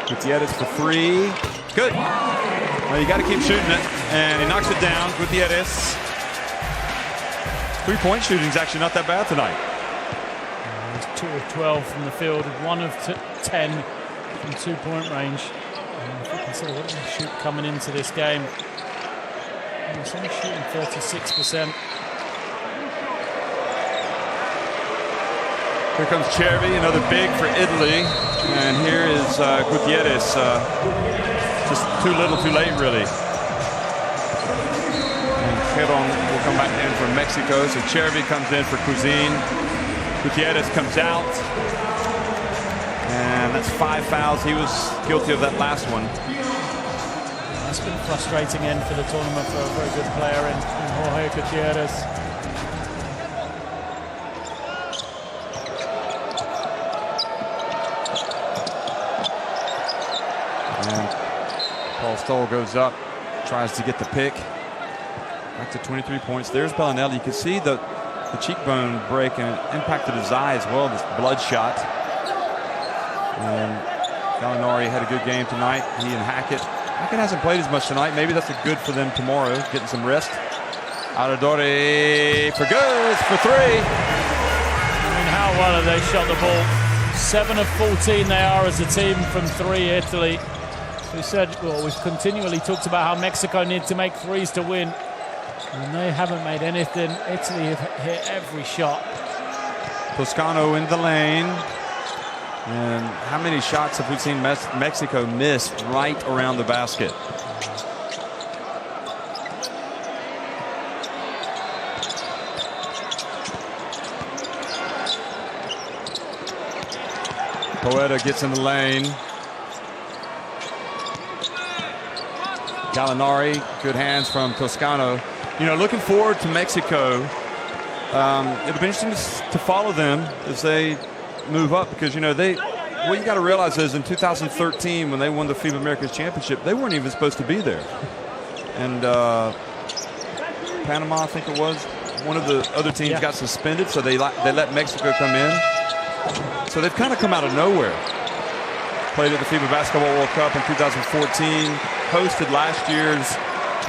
Gutierrez for three. Good. Well, you got to keep shooting it. And he knocks it down. Gutierrez. Three-point shooting is actually not that bad tonight. He's 2 of 12 from the field, 1 of 10 from two-point range. And if you consider what he shoot coming into this game, he's only shooting 36%. Here comes Chervi, another big for Italy. And here is Gutierrez. Just too little, too late, really. And Heron will come back in from Mexico. So Chervi comes in for Cuisine. Gutierrez comes out. And that's 5 fouls. He was guilty of that last one. That's been a frustrating end for the tournament for a very good player in Jorge Gutierrez. Paul Stoll goes up, tries to get the pick. Back to 23 points. There's Bellinelli. You can see the cheekbone break, and it impacted his eye as well, this bloodshot. And Gallinari had a good game tonight. He and Hackett. Hackett hasn't played as much tonight. Maybe that's good for them tomorrow, getting some rest. Aradori for good for three. I mean, how well have they shot the ball? 7 of 14 they are as a team from three, Italy. We said, well, we've continually talked about how Mexico need to make threes to win. And they haven't made anything. Italy have hit every shot. Toscano in the lane. And how many shots have we seen Mexico miss right around the basket? Poeta gets in the lane. Gallinari, good hands from Toscano. You know, looking forward to Mexico. It'll be interesting to follow them as they move up, because, you know, what you got to realize is in 2013, when they won the FIBA Americas Championship, they weren't even supposed to be there. And Panama, I think it was, one of the other teams got suspended, so they let Mexico come in. So they've kind of come out of nowhere. Played at the FIBA Basketball World Cup in 2014, hosted last year's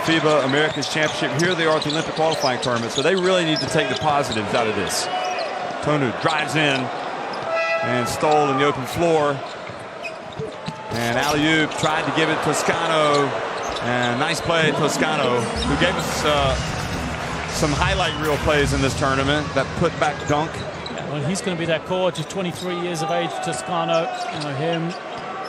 FIBA Americas Championship. Here they are at the Olympic qualifying tournament, so they really need to take the positives out of this. Tonu drives in and stole in the open floor. And alley-oop tried to give it Toscano. And nice play, Toscano, who gave us some highlight reel plays in this tournament. That put-back dunk. Well, he's going to be that core, just 23 years of age, Toscano. You know, him.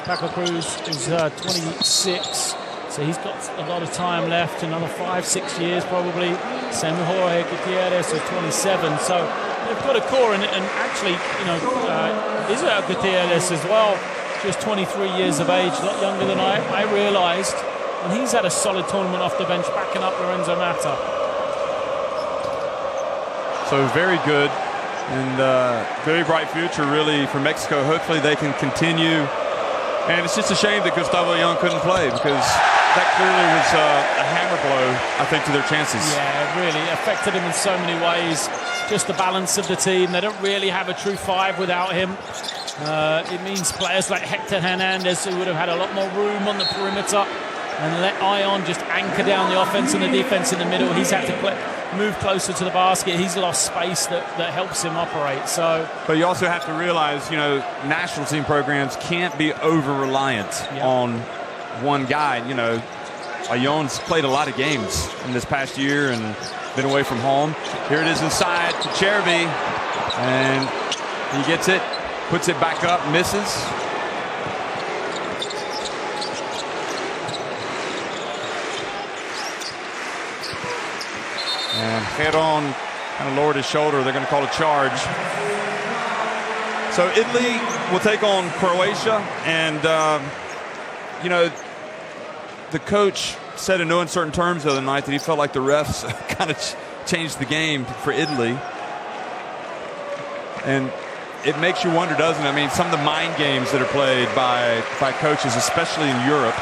Paco Cruz is 26, so he's got a lot of time left, another 5-6 years probably. Same with Jorge Gutierrez, who's 27. So they've got a core in it, and actually, you know, Israel Gutierrez as well, just 23 years of age, a lot younger than I realized. And he's had a solid tournament off the bench, backing up Lorenzo Mata. So very good, and very bright future really for Mexico. Hopefully they can continue. And it's just a shame that Gustavo Young couldn't play, because that clearly was a hammer blow, I think, to their chances. Yeah, it really affected him in so many ways. Just the balance of the team. They don't really have a true five without him. It means players like Hector Hernandez, who would have had a lot more room on the perimeter and let Ion just anchor down the offense and the defense in the middle. He's had to move closer to the basket. He's lost space that helps him operate. So, but you also have to realize, you know, national team programs can't be over-reliant on one guy. You know, Ion's played a lot of games in this past year and been away from home. Here it is inside to Cherby, and he gets it, puts it back up, misses. And Heron kind of lowered his shoulder. They're going to call a charge. So Italy will take on Croatia, and you know, the coach said in no uncertain terms the other night that he felt like the refs kind of changed the game for Italy. And it makes you wonder, doesn't it? I mean, some of the mind games that are played by coaches, especially in Europe.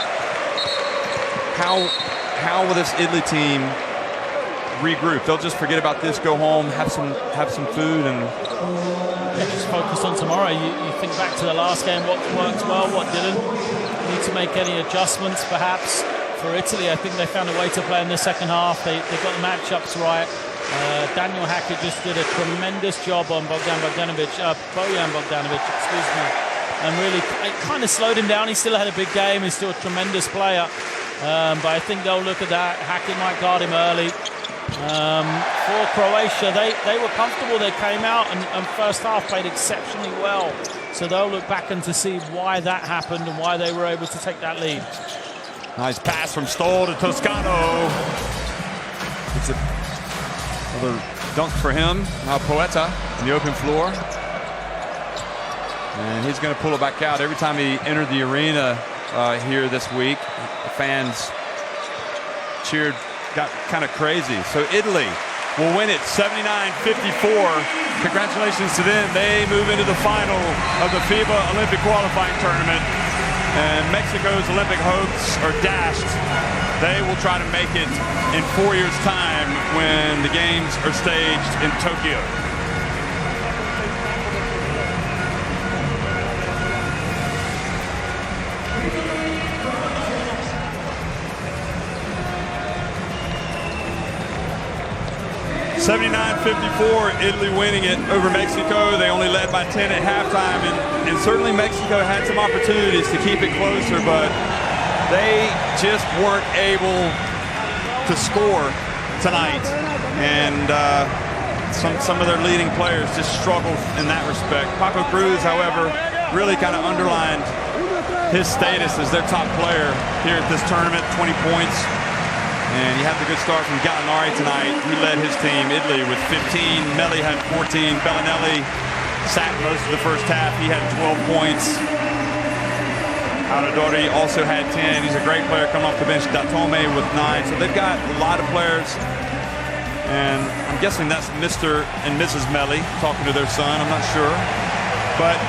How will this Italy team regroup? They'll just forget about this, go home, have some food, and just focus on tomorrow. You think back to the last game, what worked well, what didn't. Need to make any adjustments, perhaps. For Italy, I think they found a way to play in the second half. They got the matchups right. Daniel Hackett just did a tremendous job on Bojan Bogdanovic, excuse me. And really, it kind of slowed him down. He still had a big game. He's still a tremendous player. But I think they'll look at that. Hackett might guard him early. For Croatia, they were comfortable. They came out and first half played exceptionally well. So they'll look back and to see why that happened and why they were able to take that lead. Nice pass from Stoll to Toscano. It's another dunk for him. Now Poeta in the open floor. And he's going to pull it back out. Every time he entered the arena here this week, the fans cheered, got kind of crazy. So Italy will win it 79-54. Congratulations to them. They move into the final of the FIBA Olympic qualifying tournament. And Mexico's Olympic hopes are dashed. They will try to make it in 4 years' time when the games are staged in Tokyo. (79-54), Italy winning it over Mexico. They only led by 10 at halftime, and certainly Mexico had some opportunities to keep it closer, but they just weren't able to score tonight. And some of their leading players just struggled in that respect. Paco Cruz, however, really kind of underlined his status as their top player here at this tournament, 20 points. And he had the good start from Gallinari tonight. He led his team, Italy, with 15. Melli had 14. Bellinelli sat most of the first half. He had 12 points. Aradori also had 10. He's a great player coming off the bench. Datome with 9. So they've got a lot of players. And I'm guessing that's Mr. and Mrs. Melli talking to their son. I'm not sure. But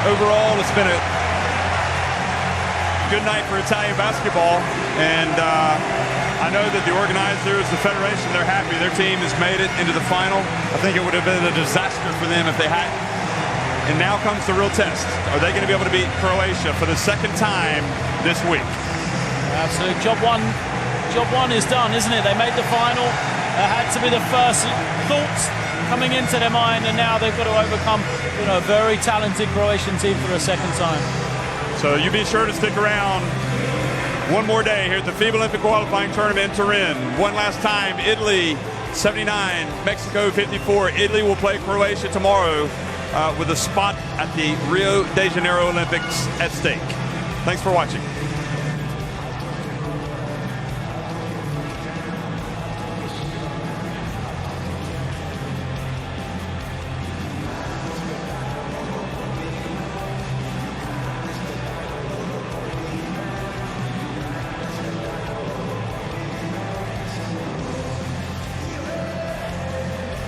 overall, it's been a good night for Italian basketball. And I know that the organizers, the federation, they're happy. Their team has made it into the final. I think it would have been a disaster for them if they hadn't. And now comes the real test. Are they going to be able to beat Croatia for the second time this week? Absolutely. Job one is done, isn't it? They made the final. It had to be the first thoughts coming into their mind, and now they've got to overcome, a very talented Croatian team for a second time. So you be sure to stick around one more day here at the FIBA Olympic qualifying tournament in Turin. One last time, Italy 79, Mexico 54. Italy will play Croatia tomorrow with a spot at the Rio de Janeiro Olympics at stake. Thanks for watching.